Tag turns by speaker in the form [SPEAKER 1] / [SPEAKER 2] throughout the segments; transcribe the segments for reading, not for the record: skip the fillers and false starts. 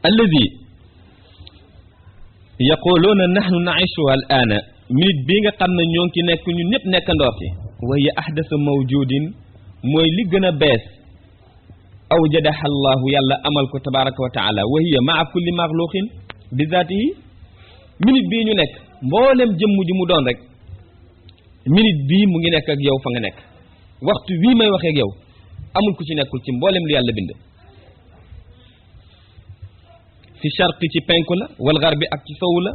[SPEAKER 1] alladi yaquluuna nahnu naishuha al aana minute bii nga xam ne ñoo ngi ci nekk ñun ñëpp nekkandoor ci wa hiya ahdasu mawjudin mooy li gën a bees awjadaha allahu yàlla amal ko tabaraka wa taala wa hiya maa kulli maxluqin bi zaatihi minute bii ñu nekk mboolem jëmm ji mu doon rek minute bii mu ngi nekk ak yow fa nga nekk waxtu wii may waxee ak yow amul ku ci nekkul ci mboolem lu yàlla bind fi sharqi ci penku la wal garbi ak ci sowu la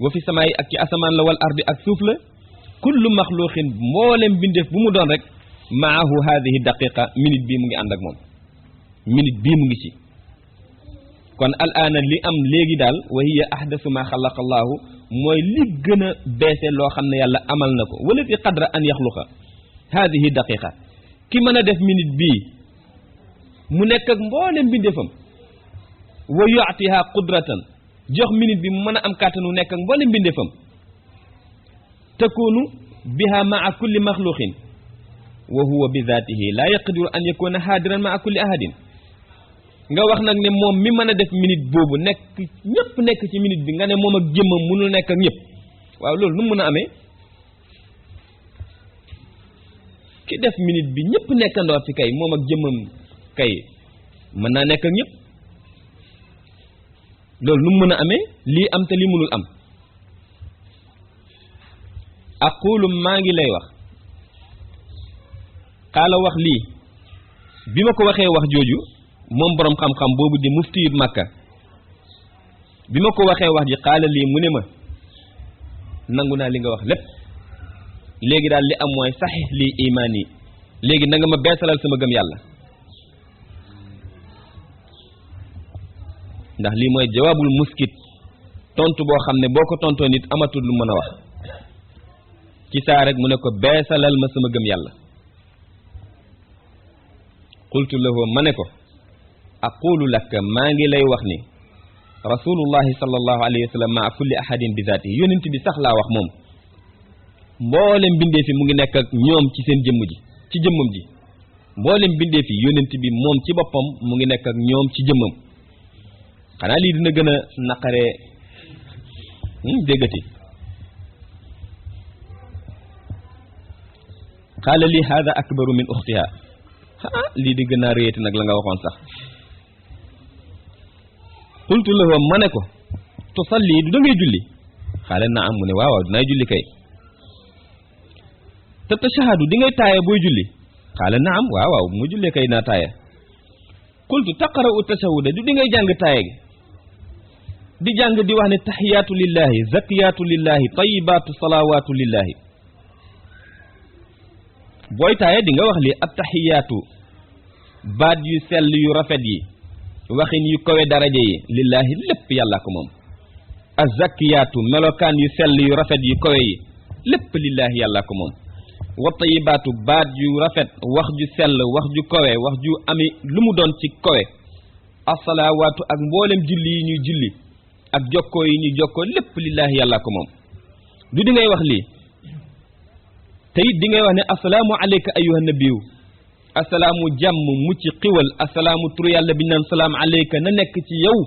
[SPEAKER 1] wa fi samaayi ak ci asamaan la wal ardi ak suuf la kullu maxluqin mboolem bindeef bu mu doon rek maahu hadihi daqiqa minute bii mu ngi ànd ak moom minute bii mu ngi ci kon al aana li am léegi daal wa hiya ahdasu ma xalaqa allahu mooy li gën a beese loo xam ne yàlla amal na ko wala fi qadra an yaxluqa hadihi daqiqa ki mën a def minute bii mu nekk ak mboolem bindeefam wa yu'tiha qudratan jox minute bi mu mën a am kàttanu nekk ak mboolem bindeefam takunu biha maa kulli maxluqin wa huwa bi zaatihi laa yaqdiru an yakuna haadiran maa kulli ahadin nga wax nag ne moom mi mën a def minute boobu nekk ñëpp nekk ci minute bi nga ne moom ak jëmmam mënul nekk ak ñëpp waaw loolu nu mu mën a amee ki def minute bi ñëpp nekkandoor ci kay moom ak jëmmam kay mën naa nekk ak ñëpp loolu nu mu mën a amee lii am te lii mënul am aqulu maa ngi lay wax xaala wax lii bi ma ko waxee wax jooju moom boroom xam-xam boobu di muftiyut Makka bi ma ko waxee wax ji xaala lii mu ne ma nangu naa li nga wax lépp léegi daal li am mooy saxix lii imaan yi léegi na nga ma beesalal sama gëm yàlla ndax lii mooy jawaabul muskit tontu boo xam ne boo ko tontoo nit amatul lu mën a wax ci saa rek mu ne ko beesalal ma sama gëm yàlla qultu lahu ma ne ko aqulu laka maa ngi lay wax ni rasulullahi sallallahu alayhi wa sallam maa kulli ahadin bi zaati yonent bi sax laa wax moom mboolem bindee fi mu ngi nekk ak ñoom ci seen jëmm ji ci jëmmam ji mboolem bindee fi yonent bi moom ci boppam mu ngi nekk ak ñoom ci jëmmam xanaa lii dina gën a naqaree déggati qaala lii hada akbaru min uxtiha lii di gën a réyati nag la nga waxoon sax qultu lahu ma ne ko tusalli du da ngay julli xaala naam mu ne waaw waaw dinaay julli kay te tashahadu di ngay taaya booy julli xaala naam waaw waaw mu jullee kay naa taaya qultu taqra'u tashahuda du di ngay jàng taaya gi di jàng di wax ne tahiyaatu lillahi zakiyaatu lillahi tayibaatu salawaatu lillahi booy taaya di nga wax li attahiyaatu baat yu sell yu rafet yi waxin yu kawe daraja yi lillahi lépp yàlla ko moom azzakiyaatu melokaan yu sell yu rafet yu kawe yi lépp lillahi yàlla ko moom wa tayibaatu baat yu rafet wax ju sell wax ju kawe wax ju ami lu mu doon ci kawe asalawaatu ak mboolem julli yi ñuy julli ak jokkoo yi ñuy jokkoo lépp lillahi yàlla ko moom du di ngay wax lii te it di ngay wax ne asalaamu aleyka ayyuha nabiyu asalaamu jàmm mucc xiwal asalaamu tur yàlla bi naan salaam aleyka na nekk ci yow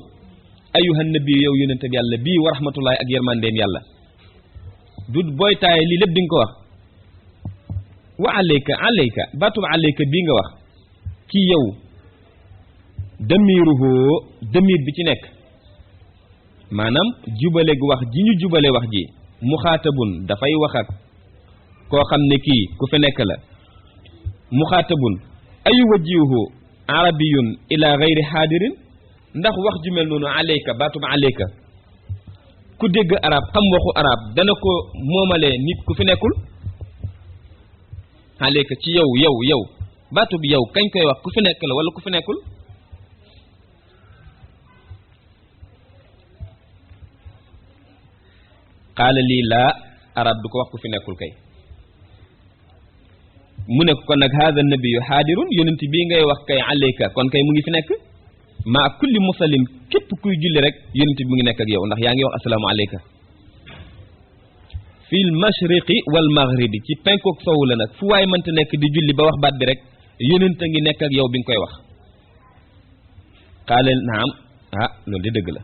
[SPEAKER 1] ayyuha nabiyu yow yonente bi yàlla bii wa rahmatullahi ak yërmandeem yàlla du booy taaye lii lépp di nga ko wax wa aleyka baatub aleyka bii nga wax ci yow damiruhu damir bi ci nekk maanaam jubale wax ji ñu jubale wax ji muxaatabun dafay wax ak koo xam ne kii ku fi nekk la muxaatabun ay wajihu arabiyun ila gayri xaadirin ndax wax ju mel noonu aleyka baatub aleyka ku dégg arab xam waxu arab dana ko moomalee nit ku fi nekkul aleyka ci yow baatub yow kañ koy wax ku fi nekk la wala ku fi nekkul qaala lii laa arab du ko wax ku fi nekkul kay mu ne ko kon nag haada nabiyu xaadirun yonent bii ngay wax kay aleyka kon kay mu ngi fi nekk maa kulli muslim képp kuy julli rek yonent bi mu ngi nekk ak yow ndax yaa ngi wax asalaamu aleyka fil mashriqi wal maghribi ci penkook sowu la nag fu waay mënta nekk di julli ba wax baat bi rek yonent a ngi nekk ak yow bi nga koy wax qaala naam loolu de dëgg la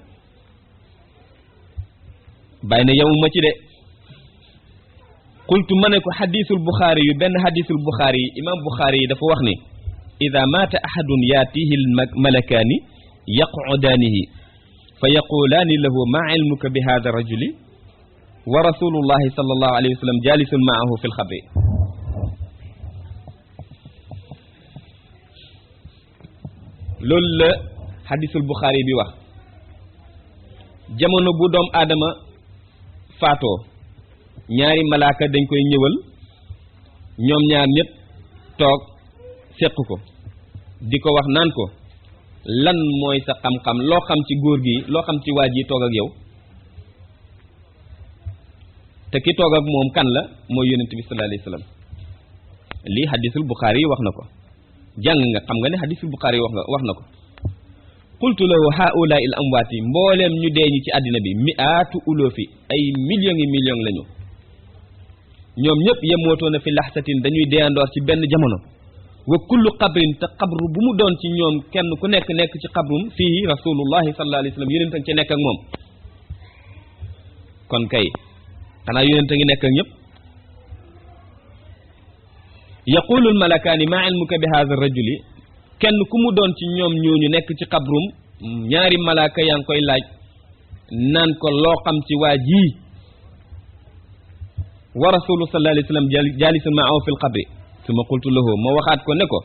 [SPEAKER 1] bàyyi na yemuma ci de qultu ma ne ko xadiisul buxaari yu benn xadiisul buxaari yi imaam buxaari yi dafa wax ni ida maata ahadun yaatihi malakaani yaqudaanihi fa yaqulaani lahu maa ilmuka bi hada rajuli wa rasulullahi sallallahu alayhi wa sallam jalisun maahu fi lxabri loolu la xadiisul buxaari bi wax jamono bu doom aadama faatoo ñaari malaaka dañ koy ñëwal ñoom ñaar ñëpp toog séq ko di ko wax naan ko lan mooy sa xam-xam loo xam ci góor gi loo xam ci waa ji toog ak yow te ki toog ak moom kan la mooy yonent bi sallallahu alayhi wasallam lii hadisul Buxaari yi wax na ko jàng nga xam nga ne hadisul Buxaari yi wax na ko qultu lahu haula il amwaati mbooleem ñu dee ñi ci àddina bi mi'atu uloofi ay millions yi millions lañu ñoom ñëpp yemootoona fi laxsatin dañuy deyandoor ci benn jamono wa kullu qabrin te qabru bu mu doon ci ñoom kenn ku nekk ci qabrum fii rasulullahi sallallahu alayhi wasallam yonent a ngi ci nekk ak moom kon kay xanaa yonent a ngi nekk ak ñëpp yaqulu al malakaani maa ilmuka bi hadha rajuli kenn ku mu doon ci ñoom ñooñu nekk ci qabrum ñaari malaaka yaa ngi koy laaj naan ko loo xam ci waa ji wa rasulu sallallahu alayhi wasallam jalisun ma'ahu fil qabri suma qultu lahu ma waxaat ko ne ko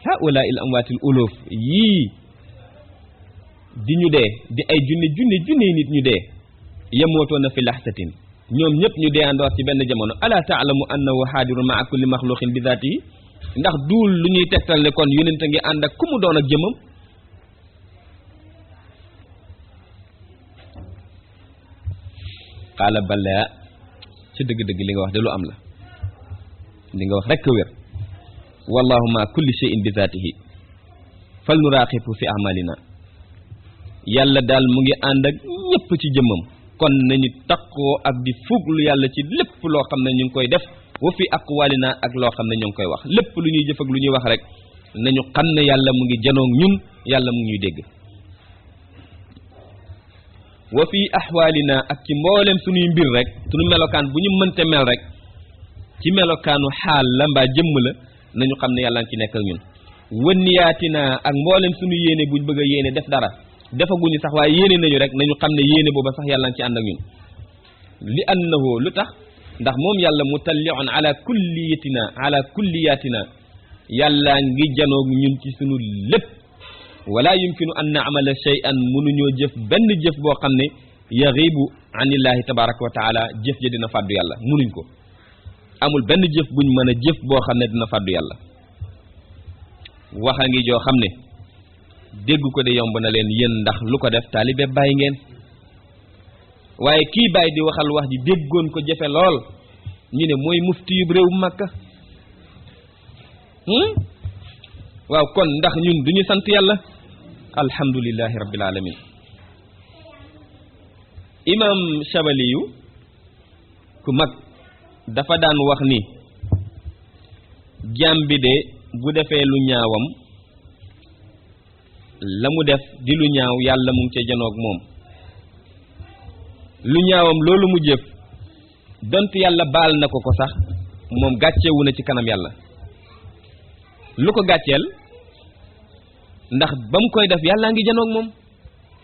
[SPEAKER 1] haula il amwaatil uluf yii di ñu dee di ay junne nit ñu dee yemootoona fi laxsatin ñoom ñëpp ñu dee andoor ci benn jamono ala taalamu annahu xaadirun maa kulli maxluqin bi zaatihi ndax duul lu ñuy tegtal ne kon yonent a ngi ànd ak ku mu doon ak jëmam qaala balaa ci dëgg-dëgg li nga wax de lu am la li nga wax rekk wér wallahu ma kulli shay'in bi zaatihi fal nuraaqibu fi amalina yàlla daal mu ngi ànd ak ñëpp ci jëmmam kon nañu takkoo ak di fuglu yàlla ci lépp loo xam ne ñu ngi koy def wa fi aqwalina ak loo xam ne ñu ngi koy wax lépp lu ñuy jëf ak lu ñuy wax rek nañu xam ne yàlla mu ngi janoog ñun yàlla mu ngi ñuy dégg wa fi ahwalina ak ci mboolem suñuy mbir rek suñu melokaan bu ñu mënte mel rek ci melokaanu xaal la mbaa jëmm la nañu xam ne yàlla ngi ci nekk ak ñun waniyaatina ak mboolem suñu yéene buñ bëgg a yéene def dara defaguñu sax waaye yéene nañu rek nañu xam ne yéene booba sax yàlla ngi ci ànd ak ñun li annahu lu tax ndax moom yàlla mutalli'un ala kulliyatina yàlla ngi janoog ñun ci sunu lépp wala yumkinu an na'mala shay'an mënuñoo jëf benn jëf boo xam ne yaxibu anillahi tabaraka wa taala jëf ja dina fàddu yàlla mënuñ ko amul benn jëf buñ mën a jëf boo xam ne dina fàddu yàlla waxa ngi joo xam ne dégg ko de yomb na leen yéen ndax lu ko def taalibe bàyyi ngeen waaye kii bàyyi di waxal wax ji déggoon ko jafe lool ñu ne mooy mufti yu réew Makka waaw kon ndax ñun duñu sant yàlla alhamdulillahi rabbil alamin imam Shabaliyu ku mag dafa daan wax ni jaam bi de bu defee lu ñaawam la mu def di lu ñaaw yàlla mu ngi ca janoog moom lu ñaawam loolu mu jëf dont yàlla baal na ko ko sax moom gàccewu na ci kanam yàlla lu ko gàcceel ndax ba mu koy def yàllaa ngi janoog moom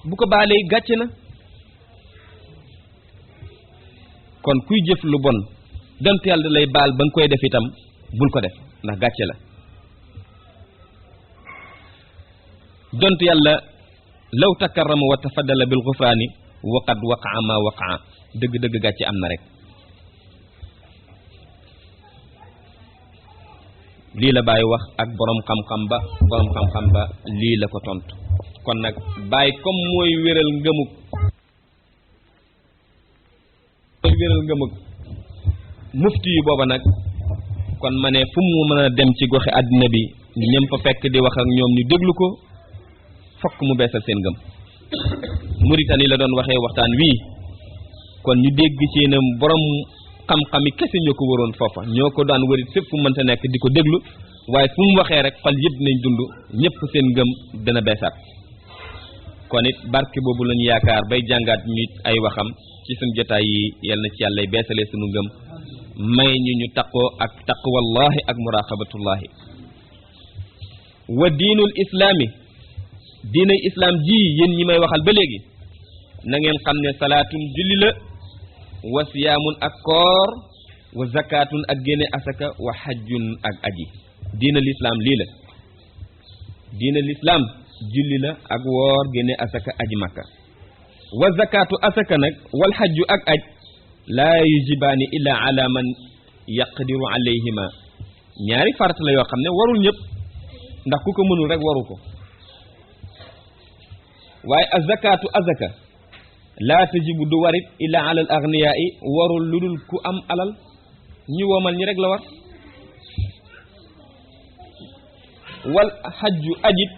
[SPEAKER 1] bu ko baalee gàcce na kon kuy jëf lu bon dont yàlla lay baal ba nga koy def itam bul ko def ndax gàcce la dont yàlla law takarrama wa tafaddala bil ghufrani wa qad waqa'a ma waqa'a dëgg-dëgg gàcce am na rek lii la Baay wax ak borom xam-xam ba lii la ko tontu kon nag Baay comme mooy wéral ngëmug mufti yi booba nag kon ma ne fu mu mën a dem ci goxi àddina bi ñëm fa fekk di wax ak ñoom ñu déglu ko fokk mu beesal seen ngëm Mauritanie la doon waxee waxtaan wii kon ñu dégg ci ne borom xam-xami kese ñoo ko waroon foofa ñoo ko daan wërit fépp fu mënta nekk di ko déglu waaye fu mu waxee rek xol yëpp nañ dund ñëpp seen ngëm dana beesaat kon it barke boobu lañu yaakaar bay jàngaat ñu ay waxam ci suñu jotaay yi yal na ci yàlla beesalee suñu ngëm may ñu taqoo ak taqwallahi ak muraqabatullahi wa diinul islaami diinay islam ji yéen ñi may waxal ba léegi na ngeen xam ne salaatun julli la wa siyaamun ak koor wa zakatun ak génne asaka wa hajjun ak aji diinal islam lii la diinal islam julli la ak woor génne asaka aji makka wa zakatu asaka nag wal hajju ak aj laa yujibaani illa ala man yaqdiru alayhima ñaari farata la yoo xam ne warul ñëpp ndax ku ko mënul rek waru ko waaye azakatu azaka laa tajibu du warit illa ala al agniyaai warul lu dul ku am alal ñi woomal ñi rek la war wal hajju ajit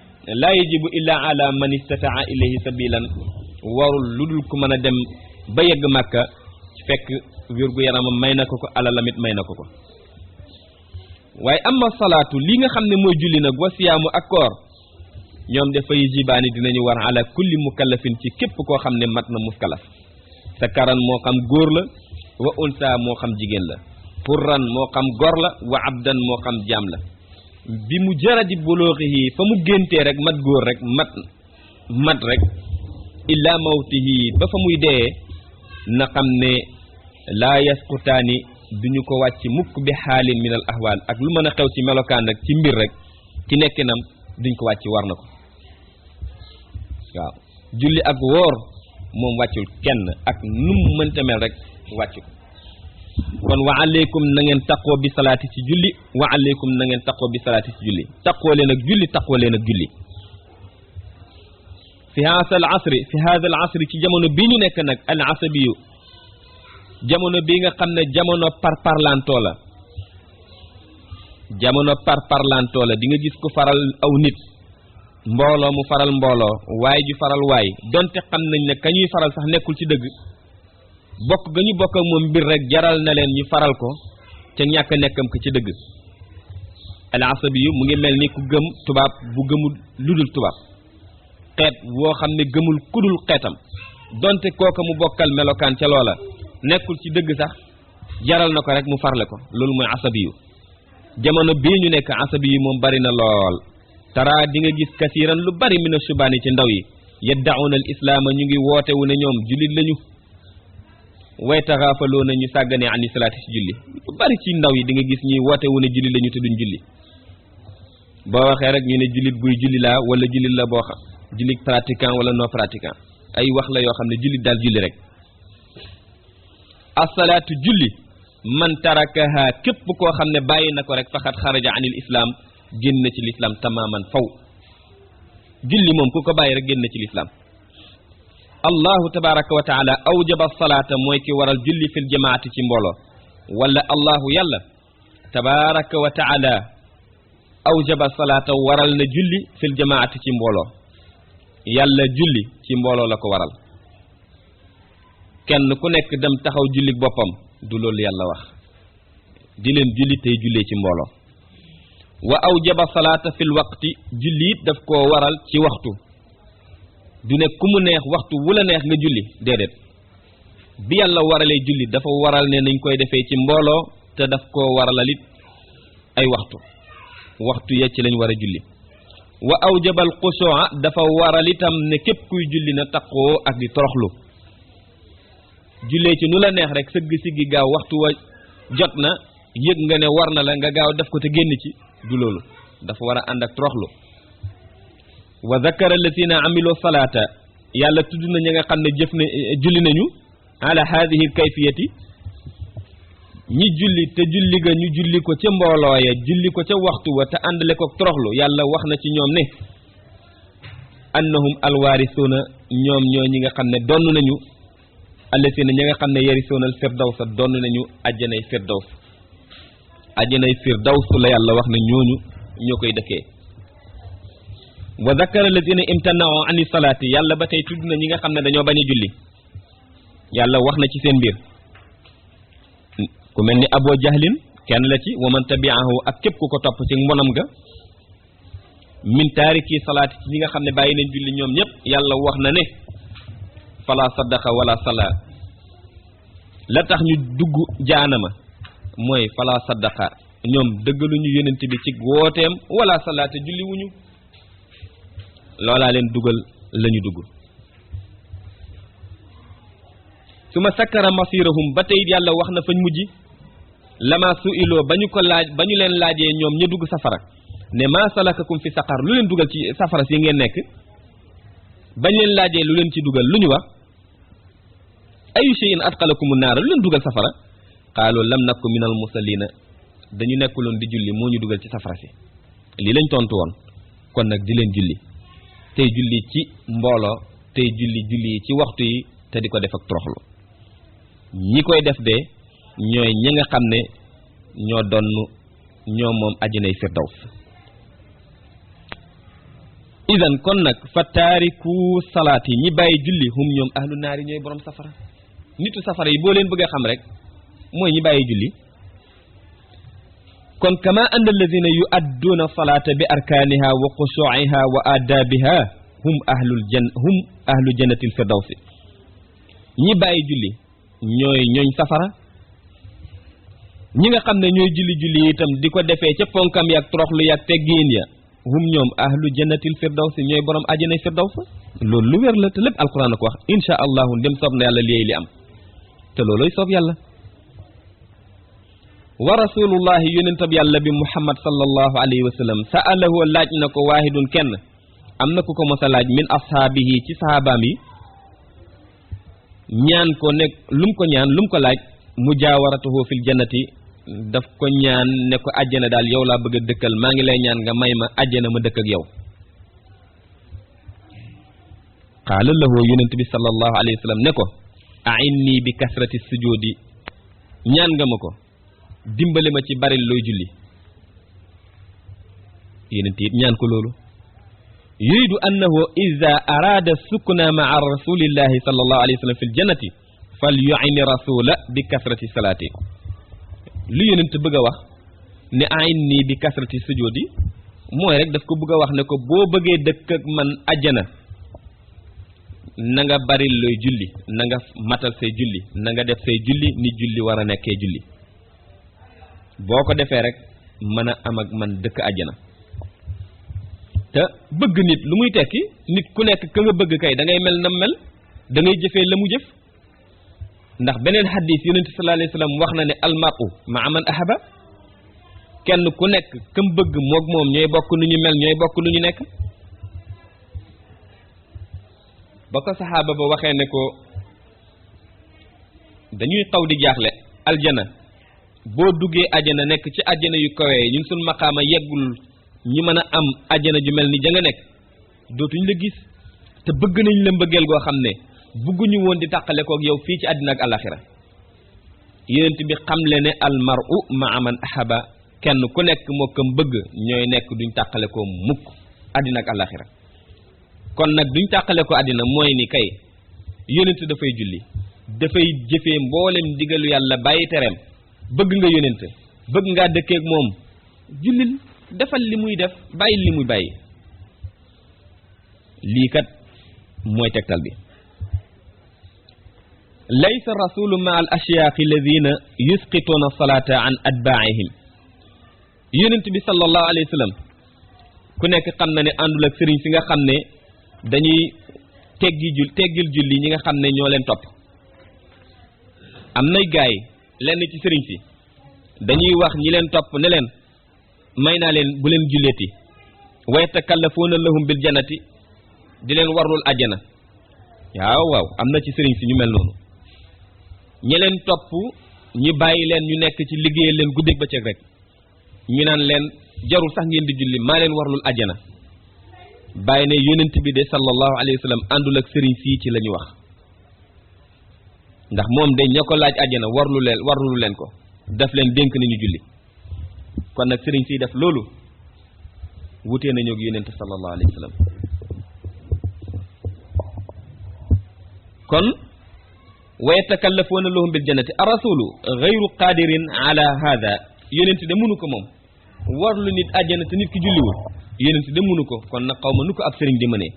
[SPEAKER 1] laa yajibu illa ala man istataa ilayhi sabilan warul lu dul ku mën a dem ba yegg màkka fekk wérgu yaramam may na ko ko alalamit may na ko ko waaye amma salaatu li nga xam ne mooy julli nag wa siyaamu ak koor ñoom dafay jibaani dinañu war ala kulli mukallafin ci képp koo xam ne mat na muskalaf sa karan moo xam góor la wa unsa moo xam jigéen la furran moo xam gor la wa abdan moo xam jaam la bi mu jaradi bulughihi fa mu géntee rek mat góor rek mat rek illa mawtihi ba fa muy dee na xam ne laa yasqutaani duñu ko wàcc mukk bi xaalin min al ahwaal ak lu mën a xew ci melokaan rek ci mbir rek ci nekkinam duñ ko wàcc war na ko waaw julli ak woor moom wàccul kenn ak num mënta mel rek wàcc ko kon wa aleykum na ngeen taqoo bi salaati ci julli wa aleykum na ngeen taqoo bi salaati ci julli taqoo leen ak julli taqoo leen ak julli fi haadha al asri ci jamono bi ñu nekk nag al asabiyu jamono bi nga xam ne jamono parparlantoo la jamono parparlantoo la di nga gis ku faral aw nit mbooloo mu faral mbooloo waay ju faral waay donte xam nañ ne ka ñuy faral sax nekkul ci dëgg bokk ga ñu bokk ak moom mbir rek jaral na leen ñu faral ko ca ñàkk nekkam ko ci dëgg al asabiyu mu ngi mel ni ku gëm tubaab bu gëmul ludul tubaab xeet woo xam ne gëmul kudul xeetam donte kooka mu bokkal melokaan ca loola nekkul ci dëgg sax jaral na ko rek mu farle ko loolu mooy asabiyu jamono bii ñu nekk asabiyu moom bari na lool tara di nga gis kasiiran lu bari mina subaani ci ndaw yi yaddauna al islaama ñu ngi woote wu ne ñoom jullit lañu way taxaafaloo na ñu sàggane ani salaati si julli lu bari ci ndaw yi di nga gis ñuy woote wu ne jullit lañu te duñ julli boo waxee rek ñu ne jullit buy julli laa wala jullit la boo xam jullit pratiquant wala non pratiquant ay wax la yoo xam ne jullit daal julli rek asalaatu julli man tarakaha képp koo xam ne bàyyi na ko rek faxat xaraja anil islam génn na ci l'islam tamaman faw julli moom ku ko bàyyi rek génn na ci l'islam allahu tabaraka wa taala awjaba salaata mooy ki waral julli fil jamaati ci mbooloo wala allahu yàlla tabaraka wa taala awjaba salaata waral na julli fil jamaati ci mbooloo yàlla julli ci mbooloo la ko waral kenn ku nekk dem taxaw julli boppam du loolu yàlla wax di leen julli tey jullee ci mbooloo wa awjaba salaata fil waqti julli it daf koo waral ci waxtu du ne ku mu neex waxtu wu la neex nga julli déedéet bi yàlla waralee julli dafa waral ne nañ koy defee ci mbooloo te daf koo waralit ay waxtu ya ci lañ war a julli wa awjabal xusua dafa waral itam ne képp kuy julli na taqoo ak di toroxlu jullee ci nu la neex rek sëgg siggi gaaw waxtu wa jot na yëg nga ne war na la nga gaaw def ko te génn ci du loolu dafa war a ànd ak toroxlu wa zakara alladina amilu salaata yàlla tudd na ñi nga xam ne jëf na julli nañu ala hadihi kayfiyati ñi julli te julli ga ñu julli ko ca mbooloo ya julli ko ca waxtu wa te àndale ko toroxlu yàlla wax na ci ñoom ne annahum alwaarisuuna ñoom ñoo ñi nga xam ne donn nañu alladina ñi nga xam ne yarisuuna al firdawsa donn nañu ajjanay firdaws la yàlla wax ne ñooñu ñoo koy dëkkee wa zakara alladina imtana'u ani salaati yàlla ba tey tudd na ñi nga xam ne dañoo bañ a julli yàlla wax na ci seen mbir ku mel ni Abu Jahlin kenn la ci wa man tabi'ahu ak képp ku ko topp ci mbonam ga min taariki salaati ci ñi nga xam ne bàyyi nañ julli ñoom ñëpp yàlla wax na ne fala saddaqa wala sala la tax ñu dugg jaanama mooy fala saddaqa ñoom dëggaluñu yonent bi ci wooteem wala salaata julli wuñu loolaa leen dugal lañu dugg su ma sakkara masirahum ba tey yàlla wax na fañ mujj lama su iloo ba ñu ko laaj ba ñu leen laajee ñoom ña dugg safara ne maa salakakum fi saqar lu leen dugal ci safara si ngeen nekk bañ leen laajee lu leen ci dugal lu ñu wax ayu shay'in atqalakumu naara lu leen dugal safara qaalu lam naku minal musallina dañu nekkuloon di julli moo ñu dugal ci safara si lii lañ tontu woon kon nag di leen julli tey julli ci mbooloo tey julli yi ci waxtu yi te di ko def ak toroxlu ñi koy def de ñooy ñi nga xam ne ñoo donn ñoo moom ajinay firdaws idan kon nag fa taariku salaat yi ñi bàyyi julli hum ñoom ahlu naari ñooy borom safara nitu safara yi boo leen bëgg a xam rek mooy ñi bàyyi julli kon kama anna alladina yuadduuna salaata bi arkaaniha wa xushuu'iha wa aadaabiha hum ahlu jannatil firdawsi ñi bàyyi julli ñooy ñooñ safara ñi nga xam ne ñooy julli itam di ko defee ca fonkam yaag toroxlu yaag teggiin ya hum ñoom ahlu jannatil firdawsi ñooy borom àjjanay firdaws loolu lu wér la te lépp alquran a ko wax insha allahu ndem soob na yàlla léey li am te looloy soob yàlla wa rasulullahi yonentab yàlla bi muhammad sallallahu alayhi wa sallam sa'alahu laaj na ko waahidun kenn am na ku ko mos a laaj min ashaabihi ci sahabaam yi ñaan ko nekk lum ko ñaan lum ko laaj mujaawaratuhu fil jannati daf ko ñaan ne ko àjjana daal yow laa bëgg a dëkkal maa ngi lay ñaan nga may ma àjjana ma dëkk ak yow qaala lahu yonent bi sallallahu alayhi wa sallam ne ko a'inni bi kasrati sujudi ñaan nga ma ko dimbale ma ci bari looy julli yonent it ñaan ko loolu yuridu annahu iza arada sukna ma'a rasulillahi sallallahu alayhi wa sallam fil jannati fal yu'ini rasula bi kasrati salaati lu yonent bëgg a wax ne a'inni bi kasrati sujudi mooy rek daf ko bëgg a wax ne ko boo bëggee dëkk ak man ajjana na nga bari looy julli na nga matal say julli na nga def say julli ni julli war a nekkee julli boo ko defee rek mën a am ak man dëkk ajjana te bëgg nit lu muy tekki nit ku nekk ka nga bëgg kay da ngay mel na mel da ngay jëfee la mu jëf ndax beneen xadis yonente sallallahu alayhi wa sallam wax na ne almaru maa man ahaba kenn ku nekk kam bëgg moog moom ñooy bokk nu ñu mel ñooy bokk nu ñu nekk ba ko saxaaba ba waxee ne ko dañuy xaw di jaaxle aljana boo duggee ajana nekk ci ajana yu kawee ñun suñ maqaama yeggul ñi mën a am ajana ju mel ni ja nga nekk dootuñ la gis te bëgg nañ la mbëggeel goo xam ne bëgguñu woon di tàqale kook yow fii ci àddina ak alaxira yonent bi xamle ne almaru maa man ahaba kenn ku nekk moo kam bëgg ñooy nekk duñ tàqale ko mukk àddina ak alaxira kon nag duñ tàqale ko àddina mooy ni kay yonent dafay julli dafay jëfee mboolem digalu yàlla bàyyi tereem bëgg nga yonent bëgg ngaa dëkkeek moom jullil defal li muy def bàyyi li muy bàyyi lii kat mooy tegtal bi laysa rasulu ma al ashyaaqi alladina yusqituuna salata an atbaa'ihim yonent bi sallallahu alayhi wa sallam ku nekk xam na ne àndul ak sëriñ si nga xam ne dañuy teggil julli ñi nga xam ne ñoo leen topp am nay gaay lenn ci sëriñ si dañuy wax ñi leen topp ne leen may naa leen bu leen julleeti wa yatakallafuuna lahum bil jannati di leen warlul àjjana waaw am na ci sëriñ si ñu mel noonu ñi leen topp ñi bàyyi leen ñu nekk ci liggéeyal leen guddeeg bëccëg rek ñu naan leen jarul sax ngeen di julli maa leen warlul àjjana bàyyi ne yonent bi de sallallahu alayhi wa sallam àndul ak sëriñ sii ci la ñu wax ndax moom de ña ko laaj àjjana warlu leen ko daf leen dénk nañu julli kon nag sëriñ sii def loolu wutee nañu ak yonent sallallahu alayhi wa sallam kon wa yatakallafuuna lahum bil jannati ar-rasulu ghayru qadirin ala hada yonent de mënu ko moom warlu nit àjjana te nit ki julliwul yonent de mënu ko kon nag xaw ma nu ko ab sëriñ di mënee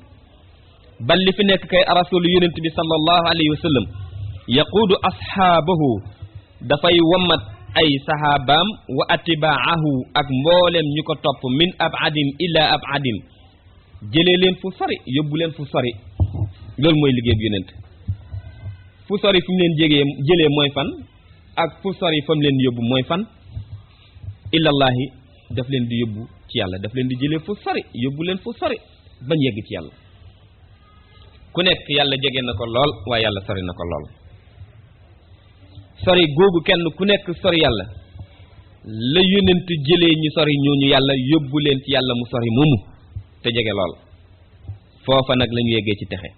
[SPEAKER 1] bal li fi nekk kay ar-rasulu yonent bi sallallahu alayhi wa sallam yaquudu ashaabahu dafay wammat ay sahabaam wa atibaahu ak mboolem ñu ko topp min abadin ila abadin jëlee leen fu sori yóbbu leen fu sori loolu mooy liggéey bi yonent fu sori fu mu leen jëlee mooy fan ak fu sori fa mu leen yóbbu mooy fan illallaahi daf leen di yóbbu ci yàlla daf leen di jëlee fu sori yóbbu leen fu sori bañ yegg ci yàlla ku nekk yàlla jege na ko lool waaye yàlla sori na ko lool sori googu kenn ku nekk sori yàlla la yonent jëlee ñu sori ñooñu yàlla yóbbu leen ci yàlla mu sori moomu te jege lool foofa nag la ñu yeggee ci texe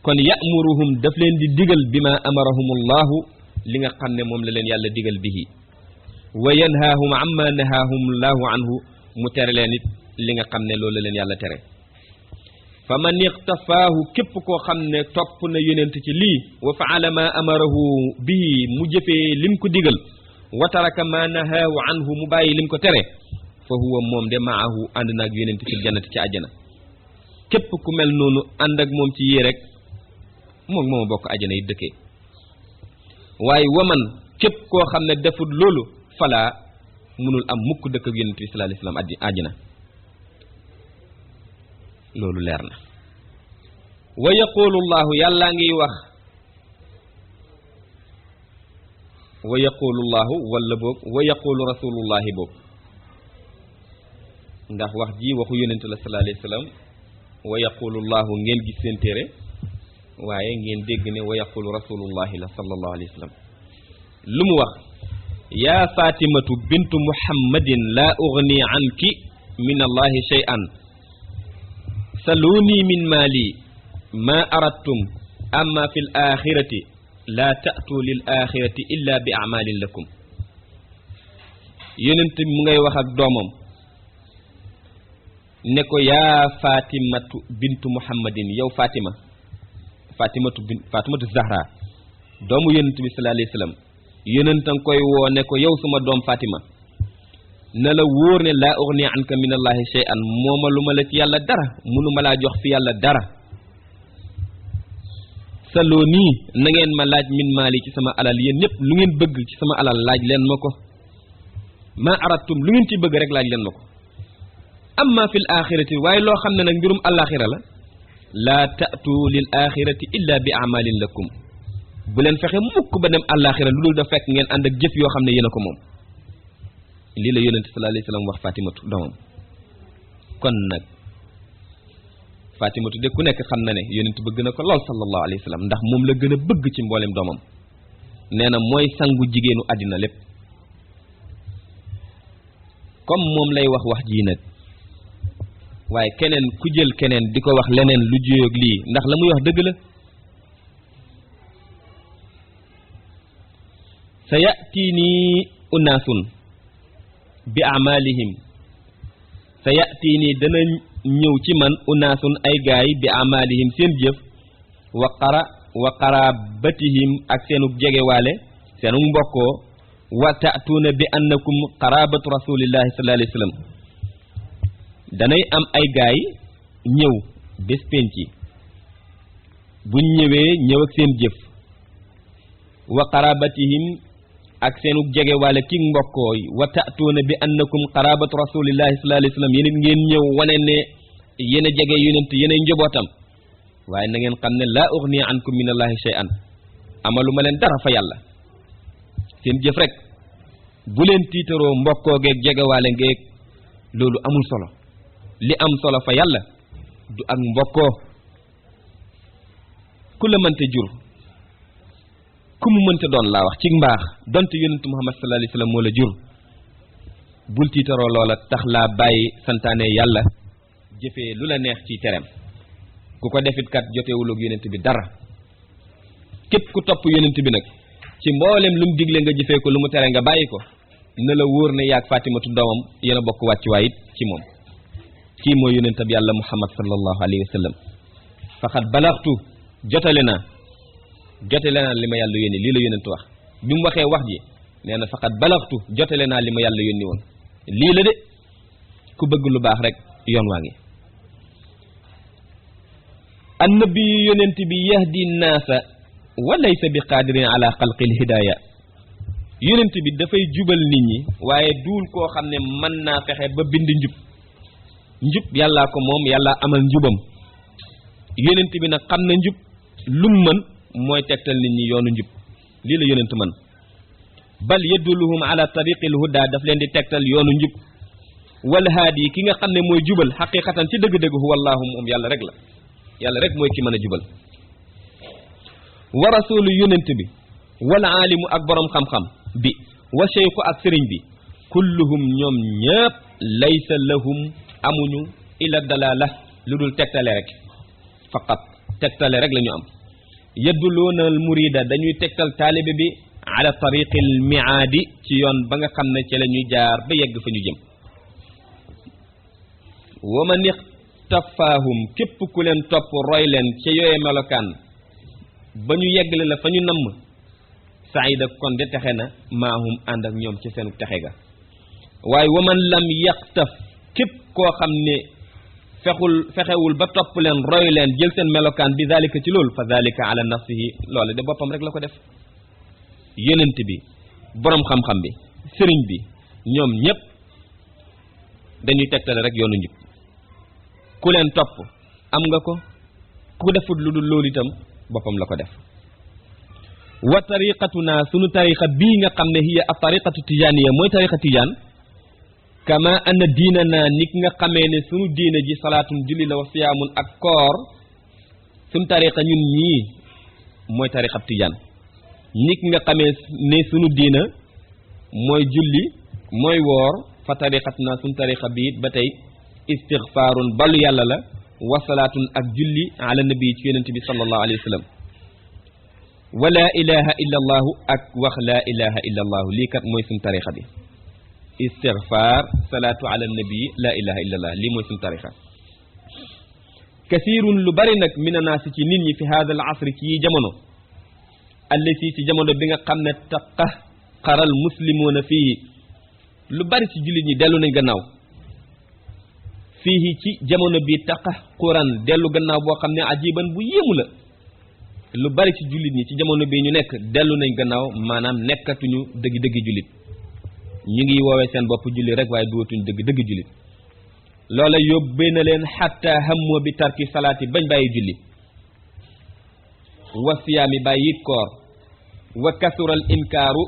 [SPEAKER 1] kon ya'muruhum daf leen di digal bima amarahumullahu li nga xam ne moom la leen yàlla digal bihi wa yanhaahum amma nahaahumullahu anhu mu tere leen it li nga xam ne loolu la leen yàlla tere fa man iqtafaahu képp koo xam ne topp na yonent ci lii wa faala ma amarahu bihi mu jëfee lim ko digal wa taraka ma nahaahu anhu mu bàyyi lim ko tere fa huwa moom de maahu ànd naag yonent fil jannati ci àjjana képp ku mel noonu ànd ak moom ci yii rek moom moo bokk àjjana yi dëkkee waaye waman képp koo xam ne defut loolu falaa munul am mukk dëkk ak yonent bi sallallahu alayhi wasallam àjjana loolu leer na wa yaqulu llahu yàllaa ngiy wax wa yaqulu llahu wala boog wa yaqulu rasulullahi boog ndax wax ji waxu yonent la sallallahu alayhi wasallam wa yaqulu llahu ngeen gis seen téere waaye ngeen dégg ne wa yaqulu rasulullahi la sallallahu alayhi wasallam lu mu wax yaa fatimatu bintu muhammadin laa ugni anki min allahi shay'an saluni min mali ma aradtum amma fi l axirati laa ta'tu lil axirati illa bi amalin lakum yonent mu ngay wax ak doomam ne ko yaa fatimatu bintu muhammadin yow fatimatu zahra doomu yonent bi sallallahu alayhi wasallam yonent nga koy woo ne ko yow suma doom fatima na la wóor ne laa ughni anka min allahi shay'an mooma lu ma la ci yàlla dara munu ma laa jox fi yàlla dara saloo nii na ngeen ma laaj min maali ci sama alal yéen ñëpp lu ngeen bëgg ci sama alal laaj leen ma ko ma aradtum lu ngeen ci bëgg rek laaj leen ma ko amma fil axirati waaye loo xam ne nag mbirum alaxira la laa ta'tu lil axirati illa bi amalin lakum bu leen fexe mukk ba dem alaxira lu dul da fekk ngeen ànd ak jëf yoo xam ne yéen a ko moom lii la yonent sallallahu alayhi wasallam wax fatimatu doomam kon nag fatimatu de ku nekk xam na ne yonent bëgg na ko lool sallallahu alayhi wasallam ndax moom la gën a bëgg ci mboolem doomam nee na mooy sangu jigéenu àddina lépp comme moom lay wax jii nag waaye keneen ku jël keneen di ko wax leneen lu juyoog lii ndax la muy wax dëgg la sa ya'tini unaasun bi amalihim sa ya'tini dana ñëw ci man unaasun ay gaay bi amalihim seen jëf wa qarabatihim ak seenu jegewaale seenu mbokkoo wa ta'tuuna bi annakum qarabatu rasulillahi sallallahu alayhi wasallam danay am ay gaay ñëw bés penci buñ ñëwee ñëw ak seen jëf wa qarabatihim ak seenu jege wala ki mbokkoo yi wa ta'tuuna bi annakum qarabatu rasulillahi sallallahu alayhi wasallam yéen ngeen ñëw wane ne yéen a jege yonent yéen ay njabootam waaye na ngeen xam ne laa ughni ankum min allahi shay'an amalu ma leen dara fa yàlla seen jëf rek bu leen tiitaroo mbokkoo geeg jegewaale ngeeg loolu amul solo li am solo fa yàlla du ak mbokkoo ku la mënte jur ku mu mënte doon laa wax ci mbaax donte yonentu Muhammad sallallahu alayhi wasallam moo la jur bul tiitaroo loola tax laa bàyyi santaane yàlla jëfee lu la neex ci tereem ku ko defit kat jotewul ak yonent bi dara képp ku topp yonent bi nag ci mboolem lu mu digle nga jëfee ko lu mu tere nga bàyyi ko na la wóor ne yaag Fatimatu doomam yéen a bokk wàccuwaay it ci moom kii mooy yonentab yàlla Muhammad sallallahu alayhi wa sallam faqad balaxtu jotale naa jotale naa li ma yàlla yónni lii la yónent wax bi mu waxee wax ji nee na faqat balaxtu jotale naa li ma yàlla yónni woon lii la de ku bëgg lu baax rek yoon waa ngi annabi yónent bi yahdi naasa wa laysa bi qaadirin ala xalqil hidaaya yónent bi dafay jubal nit ñi waaye duul koo xam ne mën naa fexe ba bind njub yàllaa ko moom yàllaa amal njubam yónent bi nag xam na njub lum mën mooy tegtal nit ñi yoonu njub lii la yónent mën bal yadulluhum ala tariqil huda daf leen di tegtal yoonu njub wal haadi ki nga xam ne mooy jubal xaqiqatan ci dëgg-dëgg huwa allahu moom yàlla rek mooy ki mën a jubal wa rasulu yónent bi wal aalimu ak borom xam-xam bi wa cheikhu ak sëriñ bi kulluhum ñoom ñëpp laysa lahum amuñu illa dalala lu dul tegtale rek faqat tegtale rek la ñu am yadduloona al murida dañuy tegtal taalibe bi ala tariqil miaadi ci yoon ba nga xam ne ci la ñuy jaar ba yegg fa ñu jëm wa man ixtafaahum képp ku leen topp roy leen ca yooye melokaan ba ñu yeggle la fa ñu namm saida kon de texe na maahum ànd ak ñoom ci seenu texe ga waaye wa man lam yaxtaf képp koo xam ne fexewul ba topp leen roy leen jël seen melokaan bi zalika ci loolu fa zalika ala nafsihi loole de boppam rek la ko def yonent bi boroom xam-xam bi sëriñ bi ñoom ñépp dañuy tegtale rek yoonu njub ku leen topp am nga ko ku defut lu dul loolu itam boppam la ko def wa tariqatuna sunu tariqa bii nga xam ne hiya a tariqatu tijaaniya mooy tariqa tijaan kama anna diina naa nit nga xamee ne sunu diina ji salaatun julli la wa siyaamun ak koor sunu tariqa ñun ñii mooy tariqab tijaan nit nga xamee ne sunu diina mooy julli mooy woor fa tariqatuna sunu tariqa bii ba tey istigfaarun balu yàlla la wa salaatun ak julli ala nabi ci yonent bi sallallahu alayhi wa sallam wa laa ilaha illa allahu ak wax laa ilaha illa allahu lii kat mooy sunu tariqa bi istigfaar salaatu ala nabi laa ilaha illa allah lii mooy sunu tariqa kasirun lu bari nag mina naasi ci nit ñi fi hada al asri ci yi jamono allati ci jamono bi nga xam ne taqahqaral muslimuuna fii lu bari ci jullit ñi dellu nañ gannaaw fii ci jamono bi taqahquran dellu gannaaw boo xam ne ajiban bu yéemu la lu bari ci jullit ñi ci jamono bi ñu nekk dellu nañ gannaaw maanaam nekkatuñu dëgg-dëgg jullit ñu ngi woowee seen bopp julli rek waaye duwatuñu dëgg-dëgg jullit loola yóbbee na leen xatta hammoo bi tarki salaati bañ bàyyi julli wa siyaami bàyyi koor wa kasural inkaaru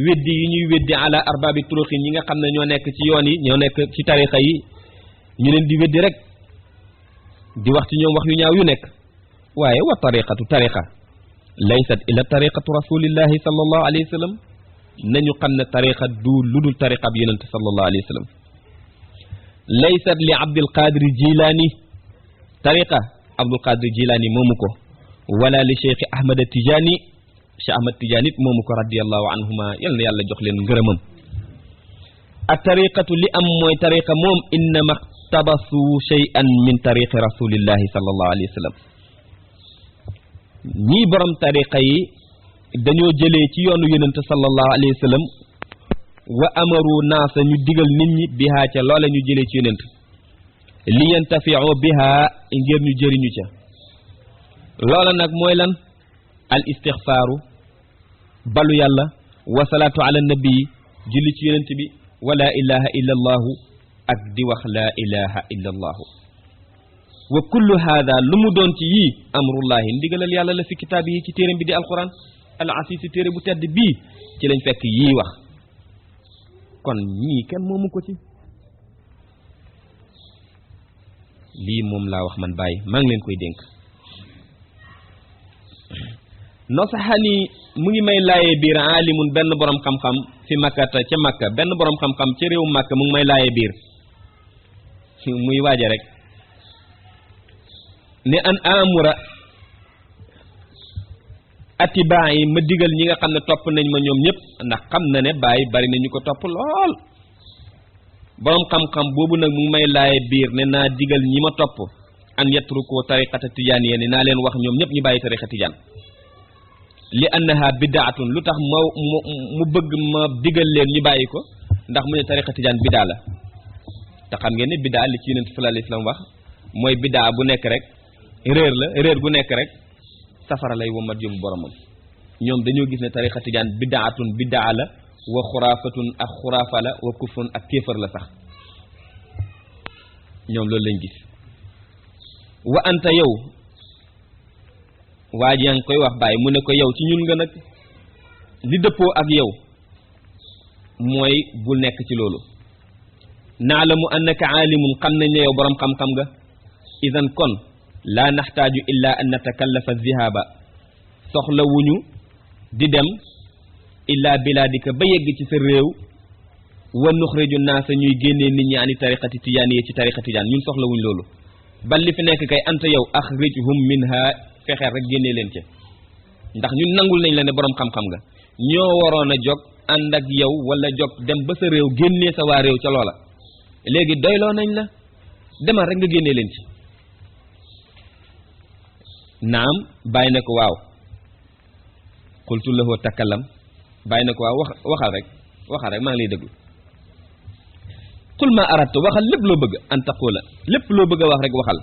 [SPEAKER 1] weddi yi ñuy weddi ala arbaabi turuqin ñi nga xam ne ñoo nekk ci yoon yi ñoo nekk ci tariqa yi ñu leen di weddi rek di wax ci ñoom wax yu ñaaw yu nekk waaye wa tariqatu tariqa laysat illa tariqatu rasulillahi sallallahu alayhi wa sallam nañu xam ne tariqa du lu dul tariqa bi yonente sallallahu alayhi wa sallam laysat li abdul qadir jilaani tariqa abdul qadir jilaani moomu ko wala li cheikh ahmad tijaani cheikh ahmad tijaani it moomu ko radiallahu anhuma yal na yàlla jox leen ngërëmam ak tariqatu li am mooy tariqa moom innama tabasu shay'an min tariqi rasulillahi sallallahu alayhi wa sallam ñii borom tariqa yi dañoo jëlee ci yoonu yonente sallallahu alayhi wa sallam wa amaru naasa ñu digal nit ñi bihaa ca loola ñu jëlee ci yonent li yantafiu bihaa ngir ñu jëriñu ca loola nag mooy lan al istixfaaru balu yàlla wa salaatu ala nabi julli ci yonent bi wa laa ilaha illa allahu ak di wax laa ilaha illa allahu wa kullu haada lu mu doon ci yii amrullahi ndigalal yàlla la fi kitaab yi ci téeram bi di alquran al asiisi téere bu tedd bii ci lañ fekk yii wax kon ñii kenn moomu ko ci lii moom laa wax man bàyyi maa ngi leen koy dénk nosaxani mu ngi may laayee biir aalimun benn borom xam-xam fi makkata ca makka benn borom xam-xam ca réewu makka mu ngi may laayee biir muy waaja rek ne an amura atibaa yi ma digal ñi nga xam ne topp nañ ma ñoom ñëpp ndax xam na ne bàyyi bari na ñu ko topp lool boroom xam-xam boobu nag mu ngi may laaye biir ne naa digal ñi ma topp an yatruku tariqata tijaaniya ne naa leen wax ñoom ñëpp ñu bàyyi tariqa tijaan li annaha bidaatun lu tax mu bëgg ma digal leen ñu bàyyi ko ndax mu ne tariqa tijaan bidaa la te xam ngeen ne bidaa li ci yonent sallallahu alayhi wasallam wax mooy bidaa bu nekk rek réer la réer gu nekk rek safara lay womat yóbbu boromam ñoom dañoo gis ne tariqa tijaan bidaatun bidaa la wa xuraafatun ak xuraafa la wa kufrun ak kéefër la sax ñoom loolu lañ gis wa anta yow waa ji yaa ngi koy wax bàyyi mu ne ko yow ci ñun nga nag li dëppoo ak yow mooy bul nekk ci loolu naalamu annaka aalimun xam nañ ne yow borom xam-xam nga idan kon laa naxtaaju illa an natakallafa zihaaba soxla wuñu di dem illa bilaadika ba yegg ci sa réew wa nuxriju naasa ñuy génnee nit ñi ani tariqati tijaaniya ci tariqa tijaan ñun soxla wuñ loolu bal li fi nekk kay anta yow axrijhum minha fexeel rek génnee leen ci ndax ñun nangul nañ la ne borom xam-xam nga ñoo waroon a jóg ànd ak yow wala jóg dem ba sa réew génnee sa waa réew ca loola léegi doyloo nañ la demal rek nga génnee leen ci naam bàyyi na ko waaw qultu lahu takallam bàyyi na ko waaw waxal rek maa ngi lay déglu qul ma aradtu waxal lépp loo bëgg an taqula lépp loo bëgg a wax rek waxal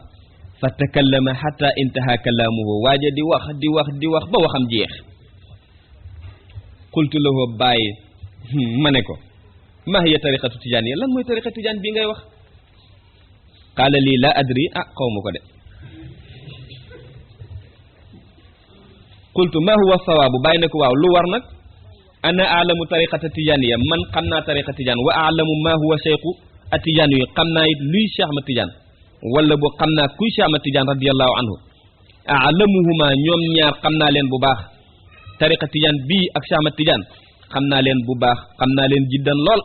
[SPEAKER 1] fa takallama xata intaha kalaamuhu waaja di wax ba waxam jeex qultu lahu bàyyi ma ne ko ma hiya tariqatu tijaan yi lan mooy tariqa tijaan bii ngay wax qaala lii la adri xaw ma ko de qultu ma huwa sawaabu bàyyi na ko waaw lu war nag ana aalamu tariqata tijaaniya man xam naa tariqa tijaan wa aalamu ma huwa cheikhu a tijaan yi xam naa it luy Cheikh Ahmad Tijaan wala boo xam naa kuy Cheikh Ahmad Tijaan radiallahu anhu aalamuhuma ñoom ñaar xam naa leen bu baax tariqa tijaan bii ak Cheikh Ahmad Tijaan xam naa leen bu baax xam naa leen jiddan lool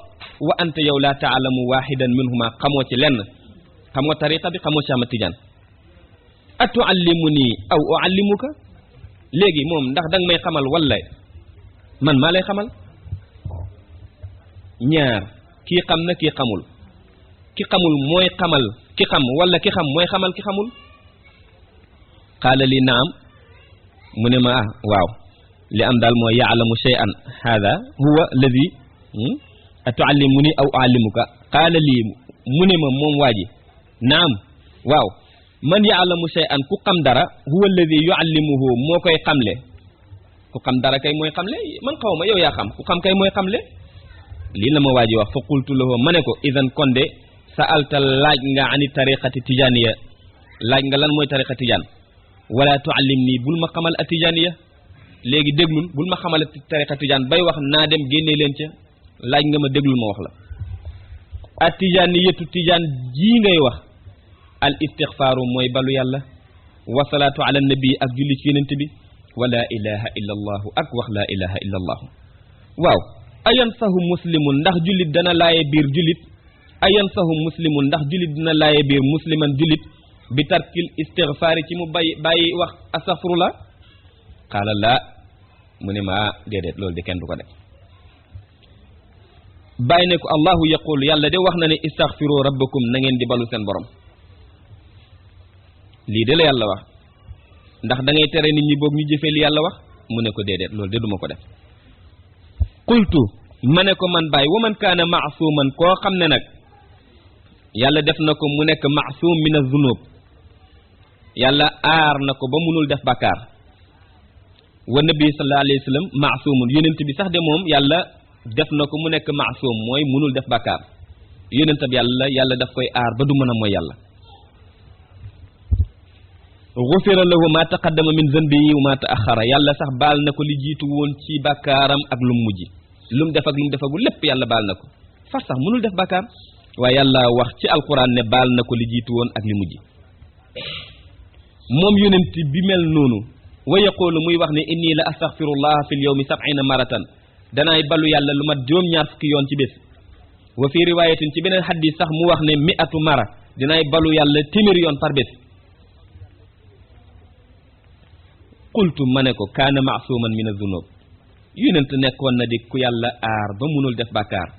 [SPEAKER 1] wa anta yow laa taalamu waahidan minhuma xamoo ci lenn xamoo tariqa bi xamoo Cheikh Ahmad Tijaan atuallimuni aw uallimuka léegi moom ndax danga may xamal wala man maa lay xamal ñaar kii xam na kii xamul ki xamul mooy xamal ki xam wala ki xam mooy xamal ki xamul qaala li naam mu ne ma waaw li am daal mooy yaalamu shay'an hada huwa alladi atuallimuni aw uallimuka qaala lii mu ne ma moom waa ji naam waaw man yaalamu shay'an ku xam dara huwa alladi yuallimuhu moo koy xamle ku xam dara kay mooy xamle man xaw ma yow yaa xam ku xam kay mooy xamle lii la ma waa ji wax fa qultu lahu ma ne ko idan konde sa'alta laaj nga ani tariqati tijaaniya laaj nga lan mooy tariqa tijaan wala tuallim nii bul ma xamal a tijaaniya léegi déglul bul ma xamal tariqa tijaan bay wax naa dem génnee leen ca laaj nga ma déglul ma wax la a tijaaniyatu tijaan jii ngay wax al istixfaaru mooy balu yàlla wa salaatu ala nabi ak julli ci yonent bi wa laa ilaha illa allahu ak wax laa ilaha illa allahu waaw ayan sahu muslimun ndax jullit dana laaye biir jullit ayan sahu muslimun ndax jullit dina laaye biir musliman jullit bi tarkil istigfaari ci mu bàyyi wax astaghfirullah qaala laa mu ne ma déedéet loolu de kenn du ko def bàyyi ne ko allahu yaqul yàlla de wax na ne istaghfiru rabbakum na ngeen di balu seen borom lii de la yàlla wax ndax da ngay tere nit ñi boog ñu jëfee li yàlla wax mu ne ko déedéet loolu de duma ko def qultu ma ne ko man bàyyi wa man kaana maasuman koo xam ne nag yàlla def na ko mu nekk maasum min az-zunub yàlla aar na ko ba munul def bàkkaar wa nabi sallallahu alayhi wa sallam maasumun yonent bi sax de moom yàlla def na ko mu nekk maasum mooy munul def bàkkaar yonent bi yàlla daf koy aar ba du mën a mooy yàlla gufira lahu ma taqaddama min zanbihi wa ma taaxara yàlla sax baal na ko li jiitu woon ci bàkkaaram ak lu mujj lu mu def ak lu mu defagul lépp yàlla baal na ko far sax mënul def bàkkaar waaye yàlla wax ci alquran ne baal na ko li jiitu woon ak li mujj moom yonent bi mel noonu wa yaqulu muy wax ne inni la astaghfirullah fil yawmi 70 maratan danaay balu yàlla lu mat juróom-ñaar fukki yoon ci bés wa fi riwayatin ci beneen xadis sax mu wax ne 100 mara dinaay balu yàlla téeméeri yoon par bés qultu ma ne ko kaana maasuman min az-zunub yonent nekkoon na di ku yàlla aar ba munul def bàkkaar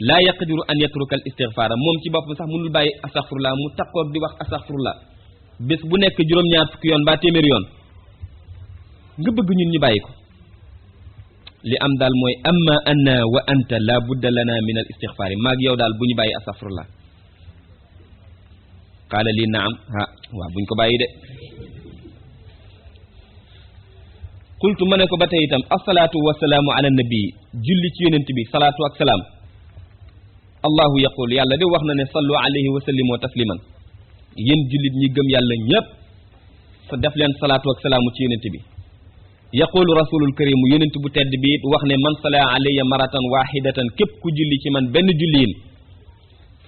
[SPEAKER 1] laa yaqdiru an yatruka al istighfara moom ci boppam sax munul bàyyi astaghfirullah mu takkoog di wax astaghfirullah bés bu nekk juróom-ñaar fukki yoon ba téeméeri yoon nga bëgg ñun ñu bàyyi ko li am daal mooy amma anna wa anta la budda lana min al istixfaari maag yow daal bu ñu bàyyi astafurlah qaala lii naam waaw buñ ko bàyyi de qultu ma ne ko ba tey itam asalaatu wasalaamu ala nabii julli ci yonent bi salaatu ak salaam allahu yaqul yàlla de wax na ne sallu alayhi wa sallimu tasliman yéen jullit ñi gëm yàlla ñépp sa def leen salaatu ak salaamu ci yonent bi yaqulu rasulul karimu yonent bu tedd bi wax ne man sala alayya maratan wahidatan képp ku julli ci man benn julliin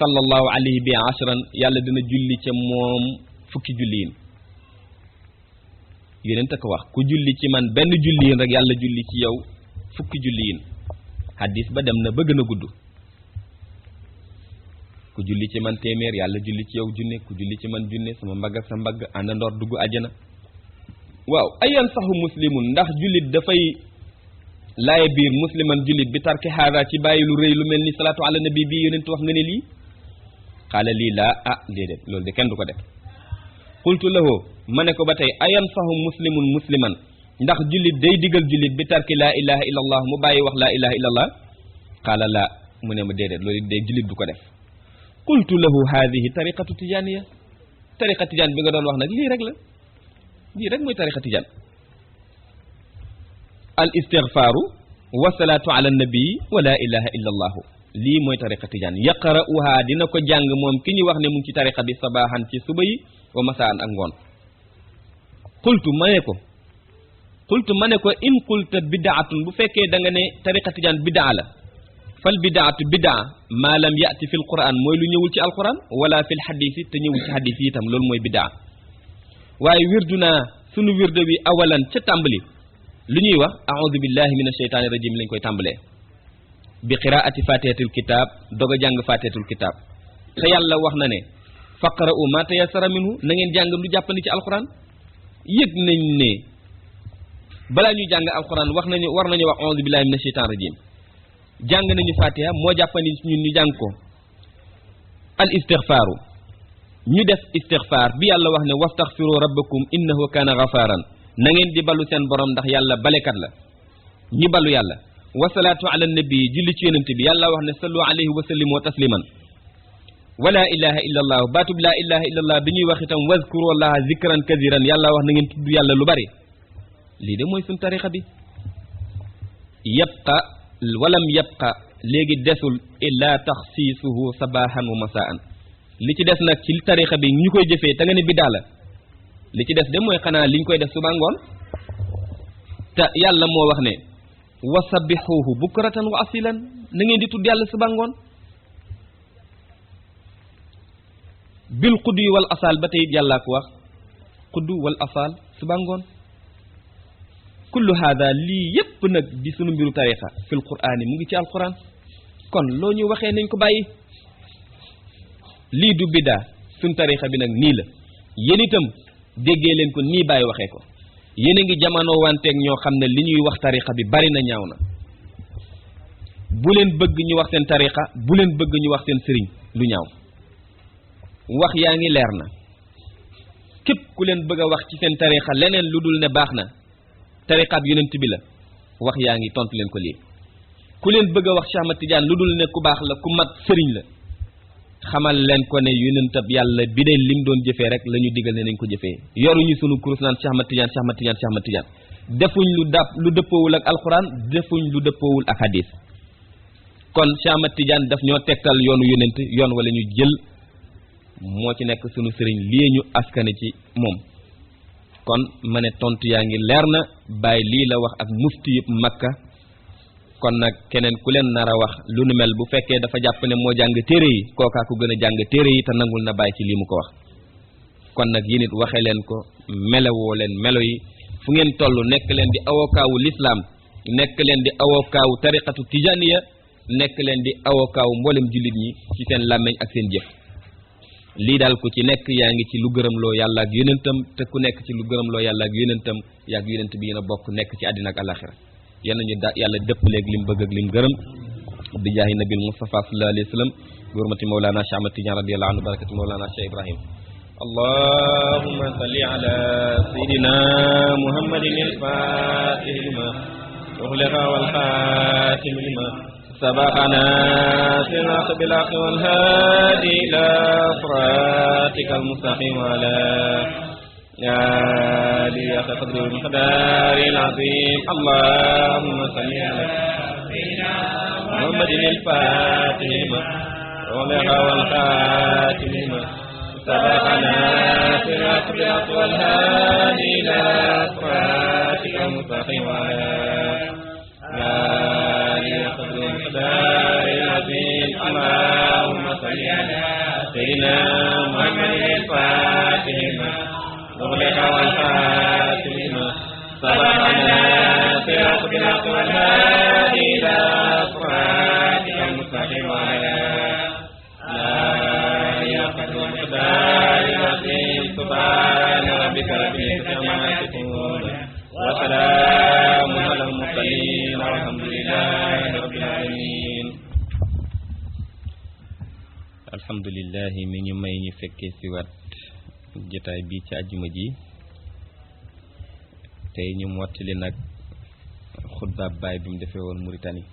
[SPEAKER 1] sallallahu alayhi bi ashran yàlla dina julli ca moom fukki julliin yonent ko wax ku julli ci man benn julliin rek yàlla julli ci yow fukki julliin hadis ba dem na ba gën a gudd ku julli ci man téeméer yàlla julli ci yow junne ku julli ci man junne sama mbagg ak sa mbagg àndandoor dugg àjjana waaw ayan saxu muslimun ndax jullit dafay laaye biir musliman jullit bi tarki haada ci bàyyi lu rëy lu mel ni salaatu ala nabi bii yonent wax nga ne lii xaala lii laa déedéet loolu de kenn du ko def qultu lahu ma ne ko ba tey ayan saxu muslimun musliman ndax jullit day digal jullit bi tarki laa ilaha illa allah mu bàyyi wax laa ilaha illa allah xaala laa mu ne ma déedéet loolu de jullit du ko def qultu lahu haadihi tariqatu tijaaniya tariqa tijaan bi nga doon wax nag lii rek la lii rek mooy tariqa tijaan al istigfaaru wa salaatu ala nabii wa laa ilaha illa allahu lii mooy tariqa tijaan yaqra'uha dina ko jàng moom ki ñu wax ne mu ngi ci tariqa bi sabaaxan ci suba yi wa masaan ak ngoon qultu ma ne ko in qulta bidaatun bu fekkee da nga ne tariqa tijaan bidaa la fal bidaatu bidaa maa lam yati fi l quran mooy lu ñëwul ci alquran wala fi l xadis te ñëwul ci xadis yi itam loolu mooy bidaa waaye wirdu naa sunu wirde wi awalan ca tàmbali lu ñuy wax aoudu billahi min asheytaani rajim lañ koy tàmbalee bi qiraati fatihatul kitab doog a jàng fatihatul kitab te yàlla wax na ne faqra'u ma tayassara minhu na ngeen jàng lu jàppandi ci alquran yëg nañ ne balaa ñuy jàng alquran war nañu wax aoudu billahi min asheytaani rajim jàng nañu fatiha moo jàppandi ñun ñu jàng ko al istigfaaru ñu def istigfaar bi yàlla wax ne wastaghfiru rabbakum innahu kana ghafaran na ngeen di balu seen borom ndax yàlla balekat la ñi balu yàlla wasalaatu ala nabi julli ci yonent bi yàlla wax ne sallu alayhi wa sallimu tasliman wala ilaha illa allah baatub laa ilaha illa allah bi ñuy wax itam wazkuru allaha zikran kathiran yàlla wax na ngeen tudd yàlla lu bari lii de mooy suñ tarixa bi yabqa walam yabqa léegi desul illa taxsiisuhu sabahan wa masaan li ci des nag ci tarixa bi ñu koy jëfee te nga ne biddaa la li ci des de mooy xanaa liñ koy def suba ngoon te yàlla moo wax ne wasabbixuuhu bukratan wa asilan na ngeen di tudd yàlla suba ngoon bil qudwi wal asal ba tey yàllaa ko wax quddu wal asal suba ngoon kullu hada lii yépp nag di sunu mbiru tarixa fil qur'aani mu ngi ci alquran kon loo ñu waxee nañ ko bàyyi lii du biddaa suñ tarixa bi nag nii la yéen itam déggee leen ko nii bàyyi waxee ko yéen a ngi jamono wanteeg ñoo xam ne li ñuy wax tarixa bi bari na ñaaw na bu leen bëgg ñu wax seen tarixa bu leen bëgg ñu wax seen sëriñ lu ñaaw wax yaa ngi leer na képp ku leen bëgg a wax ci seen tarixa leneen lu dul ne baax na tarixa bi yonent bi la wax yaa ngi tontu leen ko lii ku leen bëgg a wax Cheikh Ahmad Tidiane lu dul ne ku baax la ku mat sëriñ la xamal leen ko ne yonentab yàlla bi de lim doon jëfee rek la ñu digal ne nañ ko jëfee yoruñu sunu kurus naan Cheikh Ahmad Tidiane Cheikh Ahmad Tidiane Cheikh Ahmad Tidiane defuñ lu dëppoowul ak alquran defuñ lu dëppoowul ak hadis kon Cheikh Ahmad Tidiane daf ñoo tegtal yoonu yonent yoon wala ñu jël moo ci nekk sunu sëriñ lii ñu askane ci moom kon ma ne tontu yaa ngi leer na bàyyi lii la wax ak mufti yëpp Makka kon nag keneen ku leen nar a wax lu nu mel bu fekkee dafa jàpp ne moo jàng téere yi kookaa ku gën a jàng téere yi te nangul na bàyyi ci lii mu ko wax kon nag yéen it waxee leen ko melewoo leen melo yi fu ngeen toll nekk leen di avocat wu l'islam nekk leen di avocat wu tariqatu tijaniya nekk leen di avocat wu mboolem jullit ñi ci seen làmmeñ ak seen jëf lii daal ku ci nekk yaa ngi ci lu gërëmloo yàlla ak yonentam te ku nekk ci lu gërëmloo yàlla ak yonentam yaa ak yonent bi yéen a bokk nekk ci àddina ak alaxira yal nañu yàlla dëppaleeg lim bëgg ak lim gërëm bi jaahi nabil Mustafa sallallahu alayhi wa sallam bi hurmati mawlana Cheikh Ahmad Tidiane radiyallahu anhu barakati mawlana Cheikh Ibrahim allahumma salli ala sayidina muhammadin al-fatih lima أغلق والخاتم لما سبقنا صراط بالحق والهادي إلى صراطك المستقيم على يا لي قدر المقدار العظيم اللهم صل على سيدنا محمد الفاتح لما أغلق والخاتم لما سبقنا صراط بالحق والهادي إلى صراطك المستقيم على يا لي قدر المقدار العظيم اللهم صل على سيدنا محمد الفاتح لما أغلق والخاتم لما سبقنا صراط بالحق والهادي إلى صراطك المستقيم على سبحان ربك رب العزة عما يصفون وسلام على المرسلين والحمد لله رب العالمين. alhamdulillah mi ñu may ñu fekkee ci wat jotaay bi ci aljuma ji tey ñu mottali nag xutba baay bi mu defee woon Mauritanie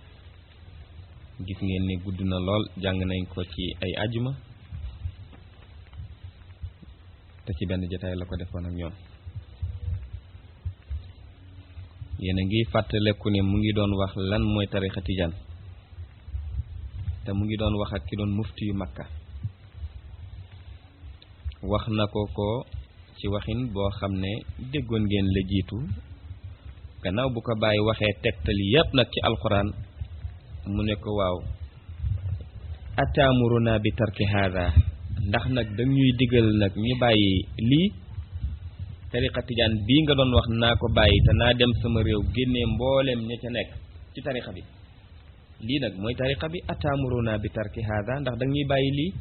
[SPEAKER 1] gis ngeen ni gudd na lool jàng nañ ko ci ay aljuma te ci benn jotaay la ko defoon ak ñoom yéen a ngi fàttaleku ne mu ngi doon wax lan mooy tarixa tijaan te mu ngi doon wax ak ki doon mufti yu Makka wax na ko ci waxin boo xam ne déggoon ngeen la jiitu gannaaw bu ko bàyyi waxee tegtali yépp nag ci alxuraan mu ne ko waaw ataamuruna bi tarki haada ndax nag dañuy digal nag ñu bàyyi lii tariqa tijaan bii nga doon wax naa ko bàyyi te naa dem sama réew génnee mbooleem ña ca nekk ci tariqa bi lii nag mooy tariqa bi ataamuruna bi tarki haada ndax dañuy bàyyi lii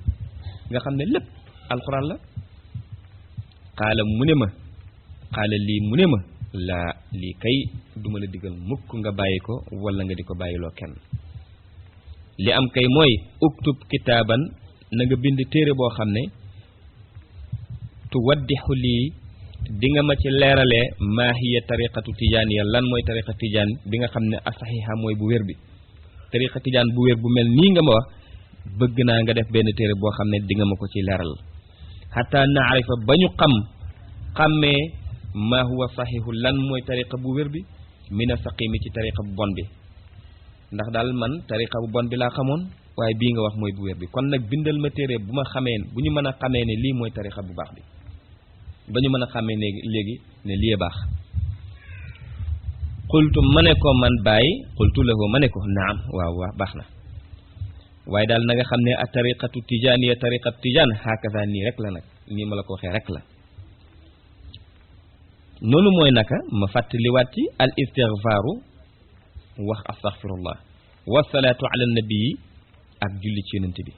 [SPEAKER 1] nga xam ne lépp alxuraan la xaala mu ne ma xaala lii mu ne ma laa lii kay duma la digal mukk nga bàyyi ko wala nga di ko bàyyiloo kenn li am kay mooy uktub kitaaban na nga bind téere boo xam ne tu waddixu lii di nga ma ci leeralee maa hiya tariqatu tijaan ya lan mooy tariqa tijaan bi nga xam ne asaxiixa mooy bu wér bi tariqa tijaan bu wér bu mel nii nga ma wax bëgg naa nga def benn téere boo xam ne di nga ma ko ci leeral xataa naarifa ba ñu xàmmee maa huwa saxiixu lan mooy tariqa bu wér bi mina saqimi ci tariqa bu bon bi ndax daal man tariqa bu bon bi laa xamoon waaye bii nga wax mooy bu wér bi kon nag bindal ma téere bu ma xamee bu ñu mën a xamee ne lii mooy tariqa bu baax bi ba ñu mën a xamee ne léegi ne lii baax xultu ma ne ko man bàyyi xultu lahu ma ne ko naam waaw waaw baax na waaye daal na nga xam ne a tariqatu tijaaniya tariqatu tijaan hakaza nii rek la nag nii ma la ko waxee rek la noonu mooy naka ma fàttaliwaat ci al istigfaaru wax astaghfirullah wasalaatu ala nabii ak julli ci yonent bi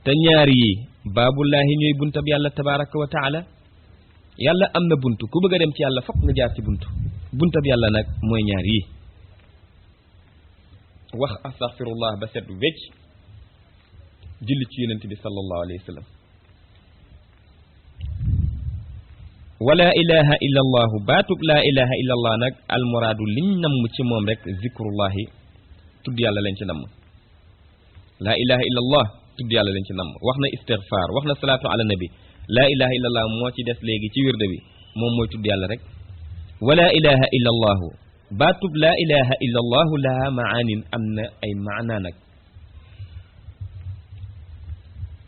[SPEAKER 1] te ñaar yi baabullaahi ñooy buntab yàlla tabaraka wa taala yàlla am na bunt ku bëgg a dem ci yàlla fokk nga jaar ci buntab yàlla nag mooy ñaar yi wax astaghfirullah ba set wecc julli ci yonent bi sallallahu alayhi wa sallam wala ilaha illa allahu baatub laa ilaha illa allah nag almuraadu liñ namm ci moom rek zikrullahi tudd yàlla lañ ci namm laa ilaha illa allah tudd yàlla lañ ci namm wax na istighfar wax na salaatu ala nabi laa ilaha illa allah moo ci des léegi ci wirde bi moom mooy tudd yàlla rek wala ilaha illa allahu baatub laa ilaha illa allahu laha maanin am na ay maana nag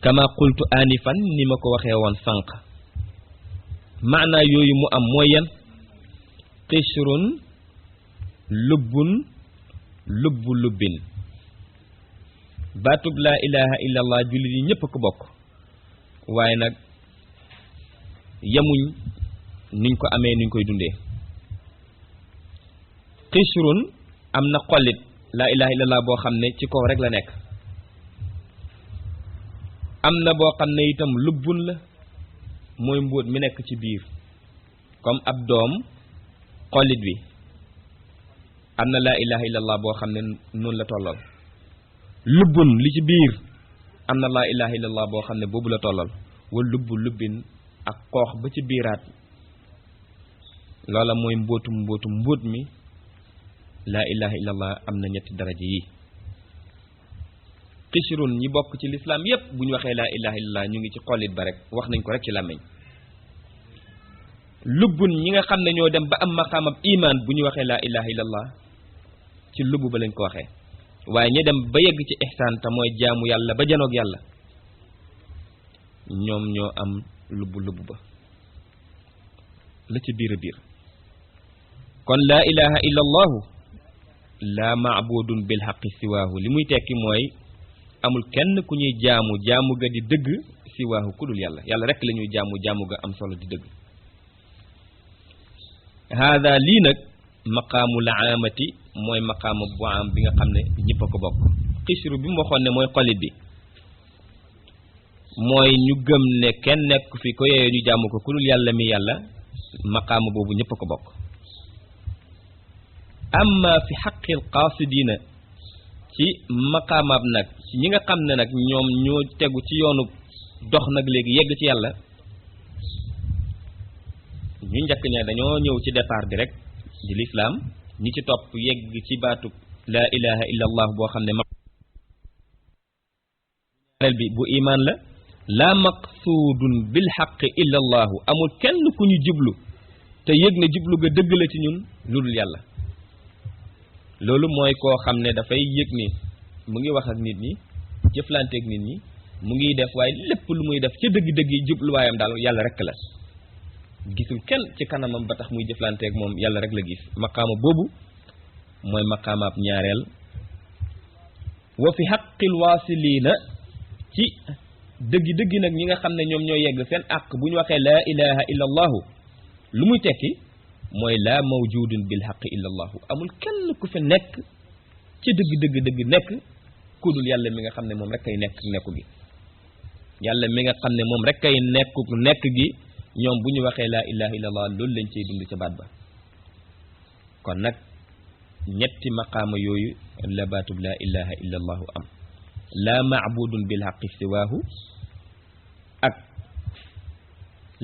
[SPEAKER 1] kama qultu anifan ni ma ko waxee woon sànq maana yooyu mu am mooy yan qishrun lubbun lubbin baatub laa ilaha illa allah jullit yi ñépp ko bokk waaye nag yemuñ niñ ko amee niñ koy dundee qishrun am na xollit laa ilaha illa allah boo xam ne ci kaw rek la nekk am na boo xam ne itam lubbun la mooy mbóot mi nekk ci biir comme ab doom xollit bi am na laa ilaha illallah boo xam ne noonu la tollool lubbun li ci biir am na laa ilaha illallah boo xam ne boobu la tollool wa lubbin ak xoox ba ci biiraat loola mooy mbóot mi laa ilaha illallah am na ñetti daraja yi xishrun ñi bokk ci lislaam yépp bu ñu waxee laa ilaha illallah ñu ngi ci xollit ba rek wax nañ ko rek ci làmmiñ lubbun ñi nga xam ne ñoo dem ba am maqaamab iman bu ñu waxee laa ilaha illallah ci lubb ba lañ ko waxee waaye ñi dem ba yegg ci ihsaan te mooy jaamu yàlla ba janoog yàlla ñoom ñoo am lubb ba la ci biir a biir kon laa ilaha illallahu laa maabudun bil xaqi siwaahu li muy tekki mooy amul kenn ku ñuy jaamu ga di dëgg siwaahu ku dul yàlla yàlla rek la ñuy jaamu ga am solo di dëgg haada lii nag maqaamul aamati mooy maqaama bu am bi nga xam ne ñëpp a ko bokk xisru bi mu waxoon ne mooy xolit bi mooy ñu gëm ne kenn nekk fi ko yeyoo ñu jaamu ko ku dul yàlla mi yàlla maqaama boobu ñëpp a ko bokk amma fi xaqil qaasidiina ci maqaamaab nag ci ñi nga xam ne nag ñoom ñoo tegu ci yoonu dox nag léegi yegg ci yàlla ñu njëkk ña dañoo ñëw ci départ bi rek di lislaam ñi ci topp yegg ci baatu laa ilaha illa allah boo xam ne ñaareel bi bu imaan la laa maqsuudun bil xaqi illa allahu amul kenn ku ñu jublu te yëg ne jublu ga dëgg la ci ñun lu dul yàlla loolu mooy koo xam ne dafay yëg ni mu ngi wax ak nit ñi jëflanteeg nit ñi mu ngi def waaye lépp lu muy def ca dëgg-dëgg yi jubluwaayam daal yàlla rek la gisul kenn ci kanamam ba tax muy jëflanteeg moom yàlla rek la gis maqaama boobu mooy maqaamaab ñaareel wa fi xaqil waasiliina ci dëggi nag ñi nga xam ne ñoom ñoo yegg seen àq bu ñu waxee laa ilaha illa allahu lu muy tekki mooy laa mawjudun bil xaqi illa allahu amul kenn ku fi nekk ci dëgg nekk ku dul yàlla mi nga xam ne moom rek kay nekku gi yàlla mi nga xam ne moom rek kay nekk gi ñoom bu ñu waxee laa ilaha illa allah loolu lañ cey dund ca baat ba kon nag ñetti maqaama yooyu la baatub laa ilaha illa allahu am laa maabudun bil xaqi siwaahu ak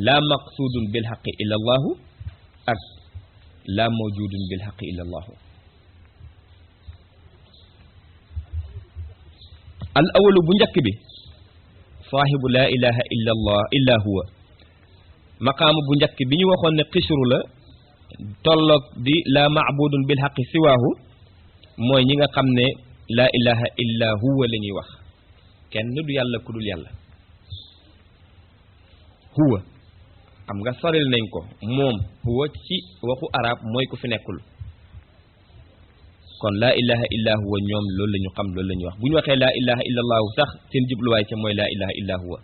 [SPEAKER 1] laa maqsuudun bil xaqi illa allahu ak laa mawjudun bil xaqi illa allahu al awalu bu njëkk bi saahibu laa ilaha illa allah illa huwa maqaama bu njëkk bi ñu waxoon ne xisru la tolloog di laa maabudun bil xaqi siwaahu mooy ñi nga xam ne laa ilaha illa huwa la ñuy wax kenn du yàlla ku dul yàlla huwa xam nga soril nañ ko moom huwa ci waxu arab mooy ku fi nekkul kon laa ilaha illa huwa ñoom loolu la ñu xam loolu la ñuy wax bu ñu waxee laa ilaha illa allahu sax seen jubluwaay ca mooy laa ilaha illa huwa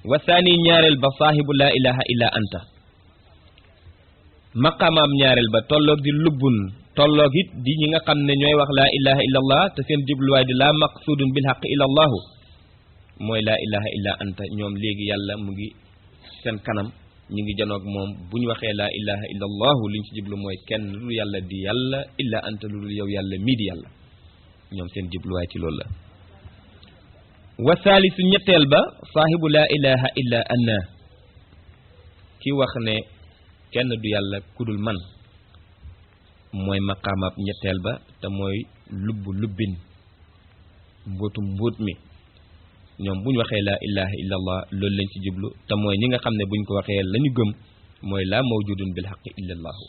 [SPEAKER 1] wa saani ñaareel ba saahibu laa ilaha illa anta maqaamaam ñaareel ba tolloog di lubbun tolloog it di ñi nga xam ne ñooy wax laa ilaha illa allah te seen jubluwaay di laa maqsuudun bil xaq illa allahu mooy laa ilaha illa anta ñoom léegi yàlla mu ngi seen kanam ñu ngi janoog moom bu ñu waxee laa ilaha illa allahu liñ ci jublu mooy kenn lu dul yàlla di yàlla illa anta lu dul yow yàlla mii di yàlla ñoom seen jubluwaay ci loolu la wa saalisu ñetteel ba saahibu laa ilaha illa anna ki wax ne kenn du yàlla kudul man mooy maqaamab ñetteel ba te mooy lubbin mbóot mi ñoom bu ñu waxee laa ilaha illa allah loolu lañ ci jublu te mooy ñi nga xam ne buñ ko waxee la ñu gëm mooy laa mawjudun bil xaqi illa allahu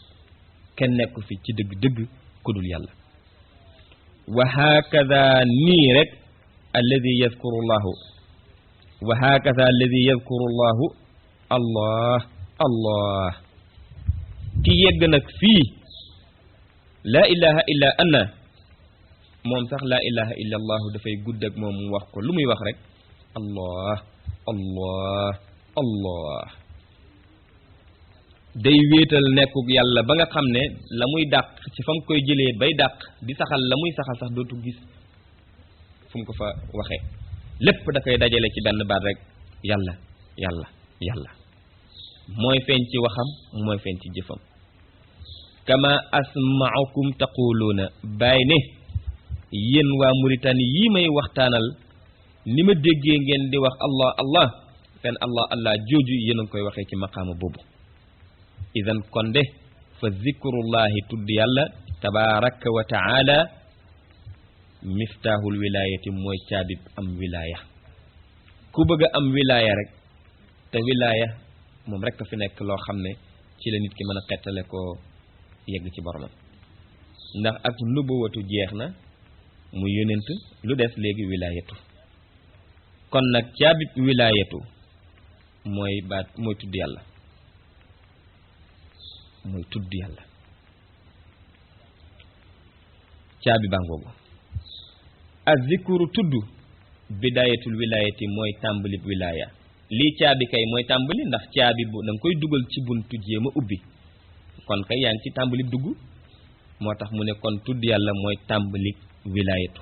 [SPEAKER 1] kenn nekku fi ci dëgg kudul yàlla wa hakada nii rek alladi yadkuru llahu wa hakada alladi yadkuru llahu allah ki yegg nag fii laa ilaha illa anna moom sax laa ilaha illa allahu dafay gudd ak moom mu wax ko lu muy wax rek allah day wéetal nekkuk yàlla ba nga xam ne la muy dàq ci fa mu koy jëlee bay dàq di saxal la muy saxal sax dootu gis fu mu ko fa waxee lépp da koy dajale ci benn baat rek yàlla mooy feeñ ci waxam mooy feeñ ci jëfam kama asma'ukum taquluuna bàyyi ne yéen waa Mauritanie yii may waxtaanal ni ma déggee ngeen di wax allah fen allah jooju yéen a ngi koy waxee ci maqaama boobu idan kon de fa zikrullahi tudd yàlla tabaraka wa taala miftaaxul wilaayati mooy caabib am wilaaya ku bëgg a am wilaaya rek te wilaaya moom rek a fi nekk loo xam ne ci la nit ki mën a xettale koo yegg ci boromam ndax ak nubuwatu jeex na mu yonent lu des léegi wilaayatu kon nag caabib wilaayatu mooy baat mooy tudd yàlla mooy tudd yàlla caabi bangoogu azzikru tudd bidaayatul wilaayati mooy tàmbalib wilaaya lii caabi kay mooy tàmbali ndax caabi bu da nga koy dugal ci buntu jéem a ubbi kon kay yaa ngi ci tàmbalib dugg moo tax mu ne kon tudd yàlla mooy tàmbali wilaayatu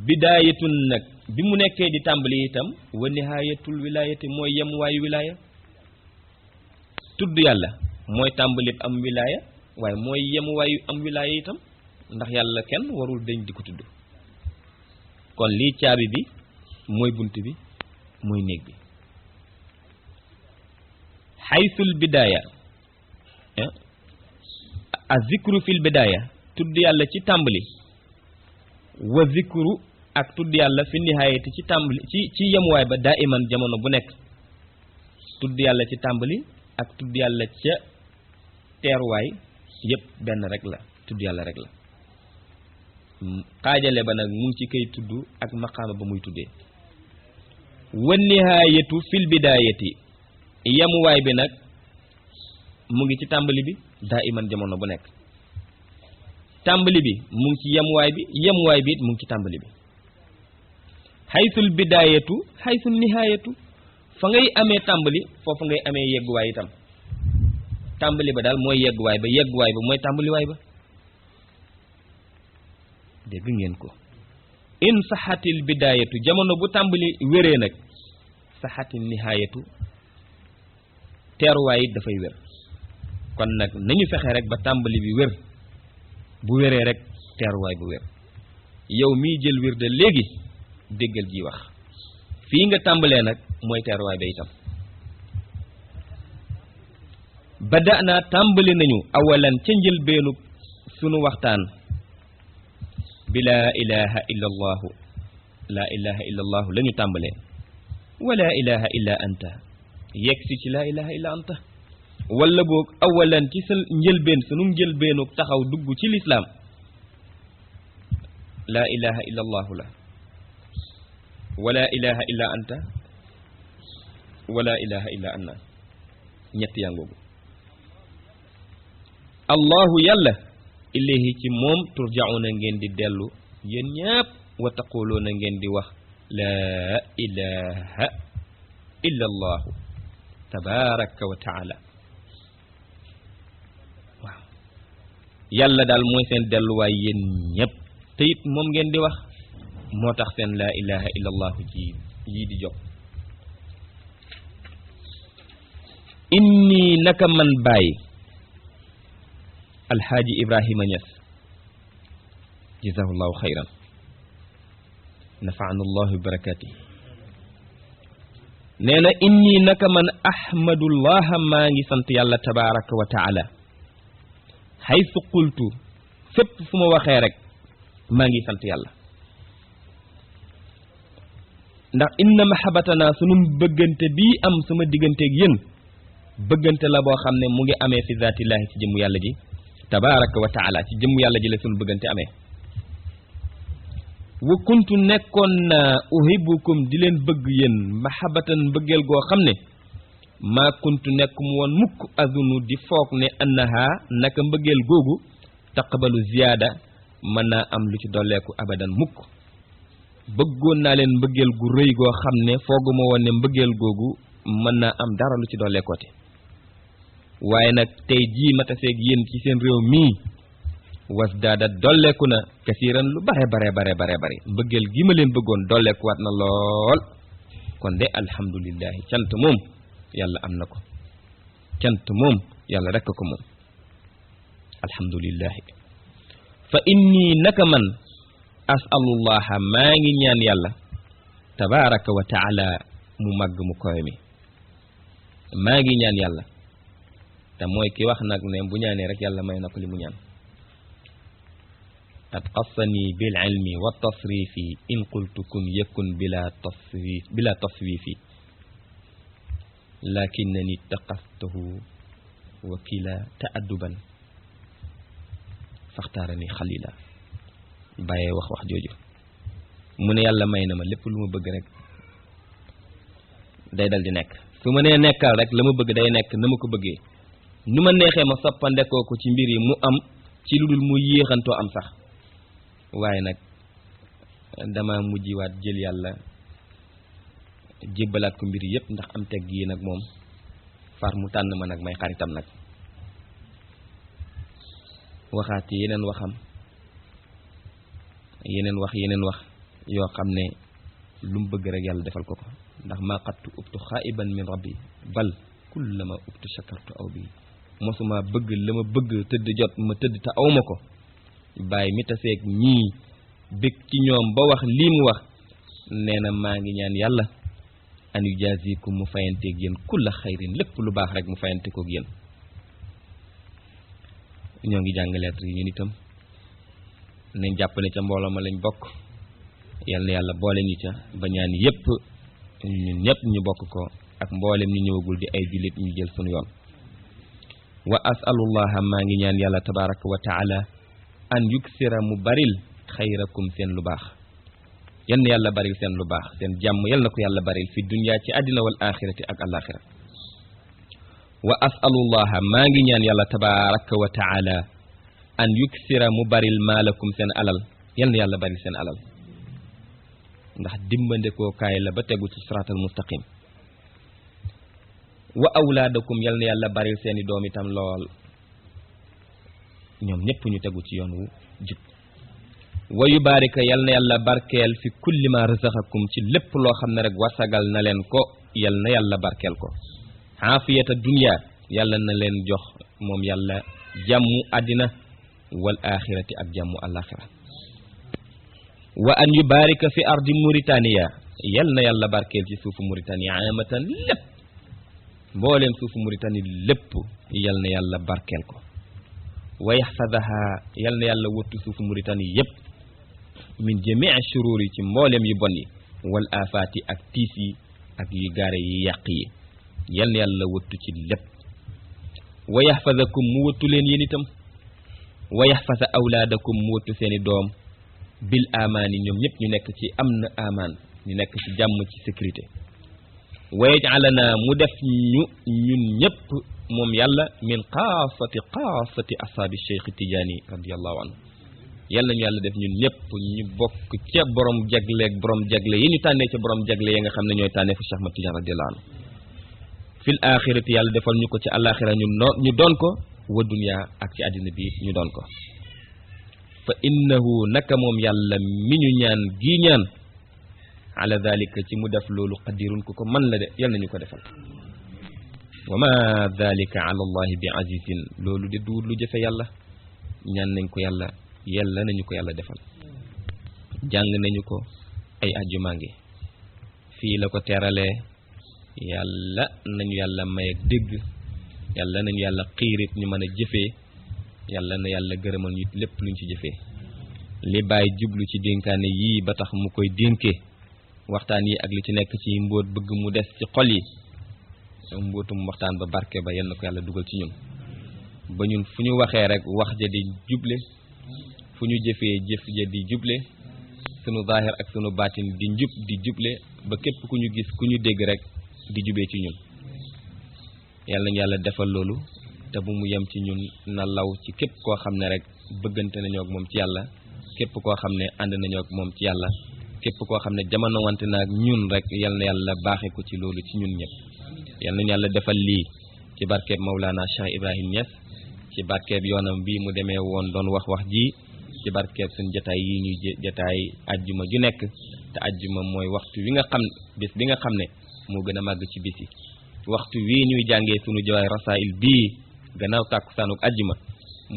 [SPEAKER 1] bidaayatun nag bi mu nekkee di tàmbali itam wa nihaayatul wilaayati mooy yem waayu wilaaya tudd yàlla mooy tàmbalib am wilaaya waaye mooy yem waayu am wilaaya itam ndax yàlla kenn warul dañ di ko tudd kon lii caabi bi mooy bunt bi mooy néeg bi xaysul bidaaya a zikru fil bidaaya tudd yàlla ci tàmbali wa zikru ak tudd yàlla fi nihaayati ci tàmbali ci yemuwaay ba daa iman jamono bu nekk tudd yàlla ci tàmbali ak tudd yàlla ca teeruwaay yépp benn rek la tudd yàlla rek la xaajale ba nag mu ngi ci kay tudd ak maqaama ba muy tuddee wa nihaayatu fil bidaayati yemuwaay bi nag mu ngi ci tàmbali bi daa iman jamono bu nekk tàmbali bi mu ngi ci yemuwaay bi it mu ngi ci tàmbali bi xaysul bidaayatu xaysul nihaayatu fa ngay amee tàmbali foofu ngay amee yegguwaay itam tàmbali ba daal mooy yegguwaay ba mooy tàmbaliwaay ba dégg ngeen ko in saxatil bidaayatu jamono bu tàmbali wéree nag saxatil nihaayatu teeruwaay it dafay wér kon nag nañu fexe rek ba tàmbali bi wér bu wéree rek teeruwaay bu wér yow miy jël wér de léegi déggal ji wax fii nga tàmbalee nag mooy teeruwaay ba itam bada naa tàmbali nañu awalan ca njëlbeenu sunu waxtaan bi laa ilaha illa allahu laa ilaha illa allahu la ñu tàmbalee wa laa ilaha illa anta yegg si ci laa ilaha illa anta wala boog awalan ci sa njëlbeen sunu njëlbeenu taxaw dugg ci lislaam laa ilaha illa allahu la wala ilaha illa anta wala ilaha illa anna ñett yàngoogu allahu yàlla ilayhi ci moom turjauna ngeen di dellu yéen ñépp wa taquluuna ngeen di wax laa ilaha illa allahu tabaraka wa taala waaw yàlla daal mooy seen delluwaay yéen ñépp te it moom ngeen di wax moo tax seen laa ilaha illa allahu ji yii di jóg inni naka man bàyyi alxaaji ibrahima ñas jazahullahu xayran nafaana allahu bi barakati nee na inni naka man ahmadullaha maa ngi sant yàlla tabaraka wa taala xaysu qultu fépp fu ma waxee rek maa ngi sant yàlla ndax inna mahabatana sunu bëggante bii am sama digganteeg yéen bëggante la boo xam ne mu ngi amee fi zaatillahi ci jëmmu yàlla ji tabaraka wa taala ci jëmmu yàlla ji la sunu bëggante amee wa kuntu nekkoon na uhibbukum di leen bëgg yéen mahabatan mbëggeel goo xam ne maa kuntu nekkum woon mukk azunu di foog ne annaha naka mbëggeel googu taqbalu ziyaada mën naa am lu ci dolleeku abadan mukk bëggoon naa leen mbëggeel gu rëy goo xam ne fooguma woon ne mbëggeel googu mën naa am dara lu ci dolleekoote waaye nag tey jii ma taseeg yéen ci seen réew mii wasdaada dolleeku na kasiiran lu bare bare mbëggeel gi ma leen bëggoon dolleekuwaat na lool kon de alhamdulillahi cant moom yàlla am na ko cant moom yàlla rekk ko moom alhamdulillahi fa inni naka man asalullaha maa ngi ñaan yàlla tabaraka wa taala mu màgg mu koy mi maa ngi ñaan yàlla te mooy ki wax nag ne bu ñaanee rek yàlla may na ko li mu ñaan qad qassani bil ilmi wa tasrifi in qultu kun yakun bila taswifi lakinnani taqastuhu wakila ta'adduban faxtaarani xalila bàyyee wax jooju mu ne yàlla may na ma lépp lu ma bëgg rek day dal di nekk su ma nee nekkal rek la ma bëgg day nekk na ma ko bëggee nu ma neexee ma soppandekoo ko ci mbir yi mu am ci lu dul mu yéexantoo am sax waaye nag dama mujjiwaat jël yàlla jébbalaat ko mbir yépp ndax am teg yi nag moom far mu tànn ma nag may xaritam nag waxaat ci yeneen waxam yeneen wax yoo xam ne lu mu bëgg rek yàlla defal ko ko ndax maa xattu ubtu xaa'iban min rabbi bal kullama ubtu shakartu aw bi mosuma bëgg la ma bëgg tëdd jot ma tëdd te awma ko bàyyi mi taseeg ñii bëgg ci ñoom ba wax lii mu wax nee na maa ngi ñaan yàlla an yujazikum mu fayanteeg yéen kulla xayrin lépp lu baax rek mu fayante koog yéen ñoo ngi jàng lettre yi ñun itam nañ jàpp ne ca mbooloo ma lañ bokk yal na yàlla boole ñu ca ba ñaan yépp ñun ñëpp ñu bokk ko ak mboolem ñu ñëwagul di ay jullit ñu jël sunu yoon wa asalullaha maa ngi ñaan yàlla tabaraka wa taala an yuksira mu baril xayrakum seen lu baax yal na yàlla baril seen lu baax seen jàmm yal na ko yàlla baril fi dunya ci àddina wal axirati ak alaxira wa asalullaha maa ngi ñaan yàlla tabaraka wa taala an yuksira mu baril maalakum seen alal yal na yàlla baril seen alal ndax dimbandekoo kaay la ba tegu ci siraatal mustaqim wa awlaadakum yal na yàlla baril seeni doom itam lool ñoom ñëpp ñu tegu ci yoon wu jub wa yubaarika yal na yàlla barkeel fi kulli ma razaqakum ci lépp loo xam ne rek wasagal na leen ko yal na yàlla barkeel ko aafiyata dunya yàlla na leen jox moom yàlla jàmmu àddina wal axirati ak jàmmu alaxira wa an yubarika fi ardi Mauritania yal na yàlla barkeel ci suufu Mauritania amatan lépp mbooleem suufu Mauritanie lépp yal na yàlla barkeel ko wa yaxfadaha yal na yàlla wëttu suufu Mauritanie yépp min jamii shurur yi ci mbooleem yu bon yi wal afaati ak tiis yi ak yu gaare yi yàq yi yal na yàlla wëttu ci lépp wa yaxfadakum mu wëttu leen yéen itam wa yaxfasa awlaadakum mu wëttu seeni doom bil amaani ñoom ñëpp ñu nekk ci am na amaan ñu nekk ci jàmm ci sécurité wa yaj'alana mu def ñun ñëpp moom yàlla min xaasati ashaabi Cheikh Tidiane radiyallahu anhu yal nañu yàlla def ñun ñëpp ñu bokk ca borom jagle yi ñu tànnee ca borom jagle yi nga xam ne ñooy tànnee fu Cheikh Ahmad Tidiane radiyallahu anhu fil axirati yàlla defal ñu ko ci alaxira ñu doon ko wa dunya ak ci àddina bi ñu doon ko fa innahu naka moom yàlla mi ñu ñaan gii ñaan ala dalika ci mu def loolu qadirun ku ko man la de yal nañu ko defal wa ma dalika ala allahi bi azizin loolu de duur lu jëfe yàlla ñaan nañ ko yàlla nañu ko yàlla defal jàng nañu ko ay ajjumaa ngi fii la ko teralee yàlla nañu yàlla may ak dégg yàlla nañu yàlla xiirit ñu mën a jëfee yàlla na yàlla gërëmal ñu lépp luñ ci jëfee li bàyyi jublu ci dénkaane yii ba tax mu koy dénkee waxtaan yi ak li ci nekk ci mbóot bëgg mu des ci xol yi mbóotum waxtaan ba barke ba yal na ko yàlla dugal ci ñun ba ñun fu ñu waxee rek wax ja di juble fu ñu jëfee jëf ja di juble sunu zaahir ak sunu baatin di juble ba képp ku ñu gis ku ñu dégg rek di jubee ci ñun yàlla nañu yàlla defal loolu te bu mu yem ci ñun na law ci képp koo xam ne rek bëggante nañoo ak moom ci yàlla képp koo xam ne ànd nañoo ak moom ci yàlla képp koo xam ne jamono wante na ak ñun rek yal na yàlla baaxee ko ci loolu ci ñun ñëpp yal nañu yàlla defal lii ci barkeeb Mawlana Cheikh Ibrahim Niass ci barkeeb yoonam bii mu demee woon doon wax ji ci barkeeb suñ jataay yi ñuy jataay ajjuma ju nekk te ajjuma mooy waxtu wi nga xam bés bi nga xam ne moo gën a màgg ci bis yi waxtu wii ñuy jàngee sunu jawaay rasail bii gannaaw tàkkusaanuk ajjuma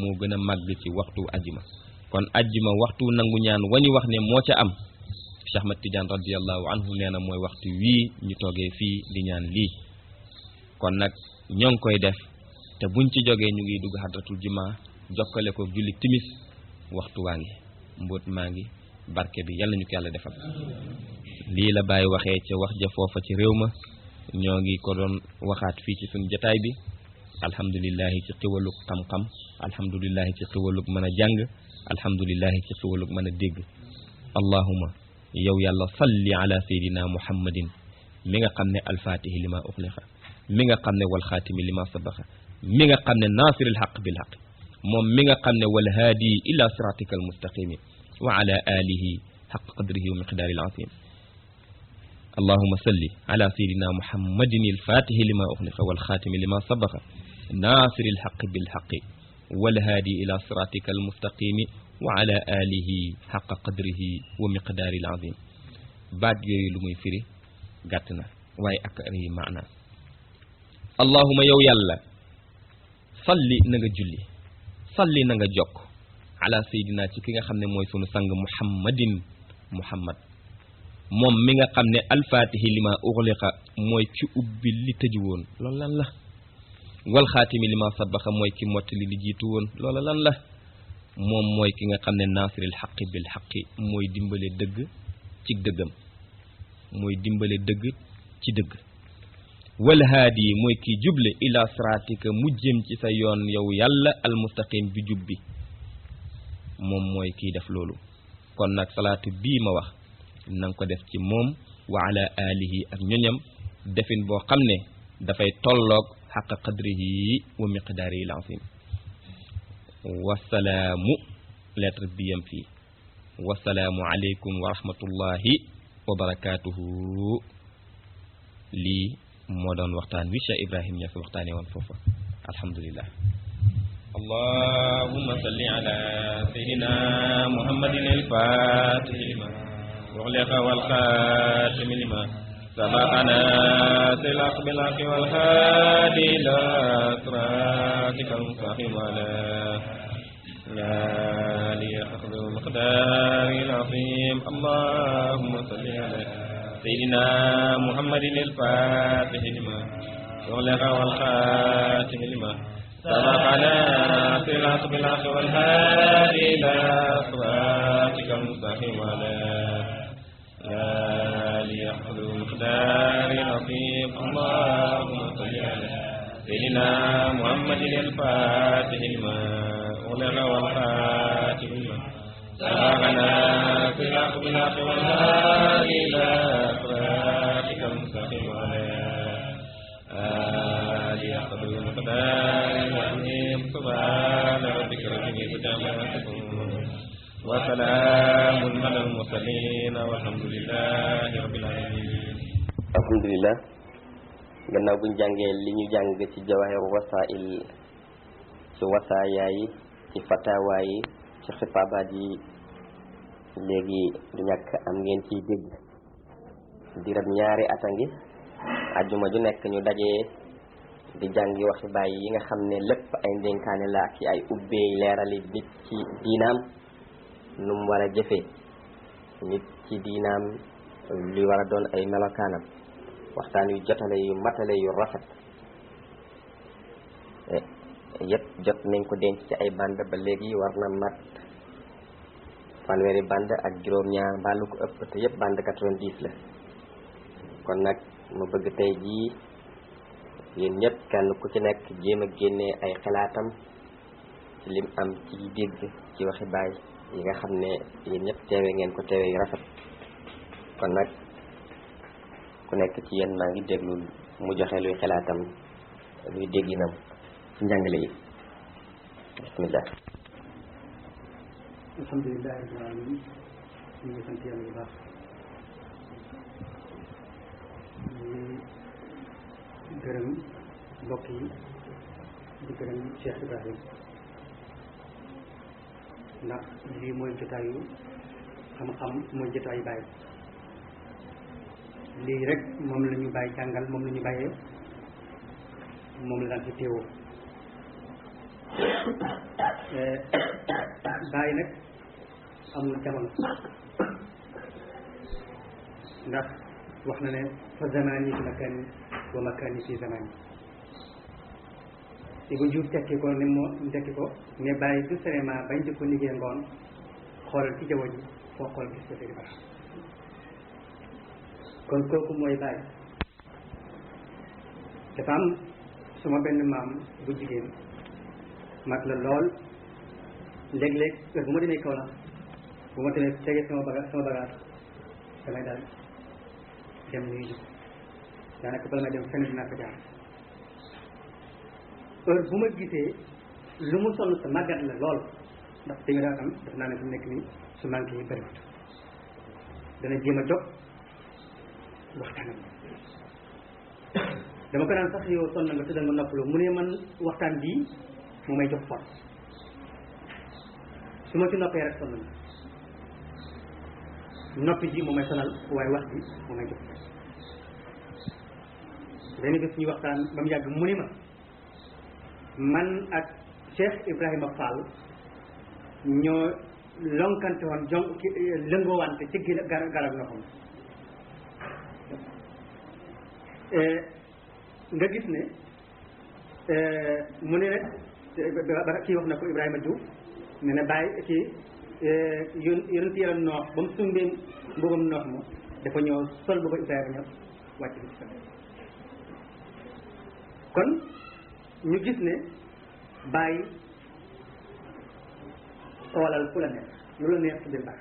[SPEAKER 1] moo gën a màgg ci waxtu ajjuma kon ajjuma waxtu nangu ñaan wañu wax ne moo ca am Cheikh Ahmad Tidiane radiyallahu anhu nee na mooy waxtu wii ñu toogee fii di ñaan lii kon nag ñoo ngi koy def te buñ ci jógee ñu ngi dugg hadratul jumaa jokkale ko julli timis waxtu waa ngi mbóot maa ngi barke bi yàlla ñu ko yàlla defal lii la Baye waxee ca wax ja foofa ci réew ma ñoo ngi ko doon waxaat fii ci suñ jataay bi alhamdulillahi ci xiwalug xam-xam alhamdulillahi ci xiwalug mën a jàng alhamdulillahi ci xiwalug mën a dégg allahuma yow yàlla salli ala sayidina muhammadin mi nga xam ne alfaatihi lima uxliqa mi nga xam ne wal xaatimi lima sabaxa mi nga xam ne naasiril xaq bil xaq moom mi nga xam ne wal haadi ila siratika al mustaqimi wa ala alihi xaq qadrihi wa miqdaari al azim allahuma salli ala sayidina muhammadin alfaatihi lima uxliqa wal xaatimi lima sabaxa naasiril xaq bil xaqi wal haadi ila siratika al mustaqimi wa ala alihi xaq qadrihi wa miqdaari al azim baat yooyu lu muy firi gàtt na waaye ak rëy maana allahuma yow yàlla salli na nga julli salli na nga jokk ala sayidina ci ki nga xam ne mooy sunu sang muhammadin muhammad moom mi nga xam ne alfaatihi lima uxliqa mooy ki ubbi li tëju woon loolu lan la wal xaatimi lima sabaxa mooy ki mottali li jiitu woon loola lan la moom mooy ki nga xam ne naasiril xaqi bil xaqi mooy dimbale dëgg ci dëggam mooy dimbale dëgg ci dëgg wal haadi mooy ki juble ila siraatika mu jëm ci sa yoon yow yàlla almustaqim bi jub bi moom mooy kiy def loolu kon nag salaatu bii ma wax nanga ko def ci moom wa ala alihi ak ñoñam defin boo xam ne dafay tolloog xaqa qadrihi wa miqdaarihi al-azim wasalaamu lettre bi yam fii wasalaamu aleykum wa rahmatullahi wa barakatuhu lii moo doon waxtaan wi Cheikh Ibrahim Niass waxtaane woon foofa alhamdulillah allahumma salli ala sayyidina muhammadin al-fatihi lima ughliqa wal khatimi lima sabaqana silaq bil haqqi wal hadi ila siratikal mustaqim ala ليأخذ مقدار العظيم اللهم صل على سيدنا محمد الفاتح لما أغلق والخاتم لما سبقنا في الحق بالحق والهادي إلى صراطك المستقيم على ليأخذ مقدار العظيم اللهم صل على سيدنا محمد الفاتح لما أغلق والخاتم لما سبقنا في الحق بالحق والهادي إلى صراطك المستقيم على ليأخذ مقدار العظيم سبحان ربك رب العزة عما يصفون وسلام على المرسلين والحمد لله رب العالمين
[SPEAKER 2] alhamdulillah gannaaw buñ jàngee li ñu jàng ci jawahir wasail ci wasaaya yi ci fatawa yi ci xitaabaat yi léegi du ñàkk am ngeen ciy dégg dirab ñaari at a ngi ajjuma ju nekk ñu dajee di jàngi waxi bàyyi yi nga xam ne lépp ay ndénkaane la ak ay ubbeey leerali nit ci diinaam nu mu war a jëfee nit ci diinaam li war a doon ay melokaanam waxtaan yu jotale yu matale yu rafet yëpp jot nañ ko denc ci ay bande ba léegi war na mat fanweeri bande ak juróom-ñaar mbaalu ko ëpp te yëpp bande 90 la kon nag ma bëgg tey jii yéen ñëpp kenn ku ci nekk jéem a génnee ay xalaatam ci lim am ci dégg ci waxi baay yi nga xam ne yéen ñëpp teewe ngeen ko teewe yu rafet kon nag ku nekk ci yéen maa ngi déglu mu joxe luy xalaatam luy dégginam ci njàngale yi bismillah
[SPEAKER 3] alhamdulilah rabbil alamin ñu ngi sant yàlla bu baax ñu gërëm mbokk yi di gërëm Cheikh Ibrahim ndax lii mooy jotaayu xam-xam mooy jotaayu bàyyi lii rek moom la ñu bàyyi jàngal moom la ñu bàyyee moom la daan fi teewoo bàyyi nag amul jamono ndax wax na ne fa zamani fi makani wa makani fi zamani Ibou Diouf tekki ko ni moo tekki ko ne bàyyi du cinéma bañ di ko liggéey ngoon xoolal ci jaww ji foo xool gis ko Seydi Bara kon kooku mooy bàyyi. dafa am suma benn maam bu jigéen mag la lool léeg-léeg heure bu ma demee kaw la bu ma demee tegee sama bagage damay daal dem nuyu ji daanaka bala may dem fenn dinaa ko jaar heure bu ma gisee lu mu sonn sa màggat la lool ndax dégg daa am def naa ne fu nekk nii su manqué yi bëriwut dana jéem a jóg waxtaanam dama ko daan sax yow sonn nga tëddal ma noppaloo mu ne man waxtaan bii mu may jox force su ma ci noppee rek sonn na noppi ji mu may sonal waaye wax ji mu may jox force benn bés ñuy waxtaan ba mu yàgg mu ne ma man ak Cheikh Ibrahima Fall ñoo lonkante woon lëngoowante ci garab na xam nga gis ne mu ne rek ba kii wax na ko Ibrahima Diouf ne na bàyyi kii yonent yàlla noox ba mu sumbee mbubam noox ma dafa ñëw sol booba Ibrahima ñëw wàcc bi ci kon ñu gis ne bàyyi xoolal fu la neex lu la neex ci biir baax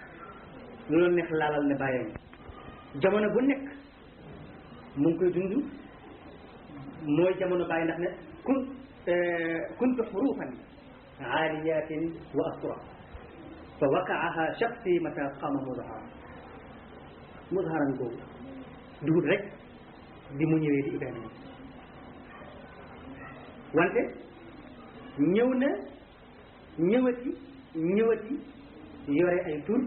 [SPEAKER 3] lu la neex laalal ne bàyyee jamono bu nekk mu ngi koy dund mooy jamono bàyyi ndax ne kuntu xurufan aaliyatin wa astura fa waqaaha shaxsi mata qama mudharan googu dugub rek bi mu ñëwee di Ibrahima wante ñëw na ñëwati yore ay tur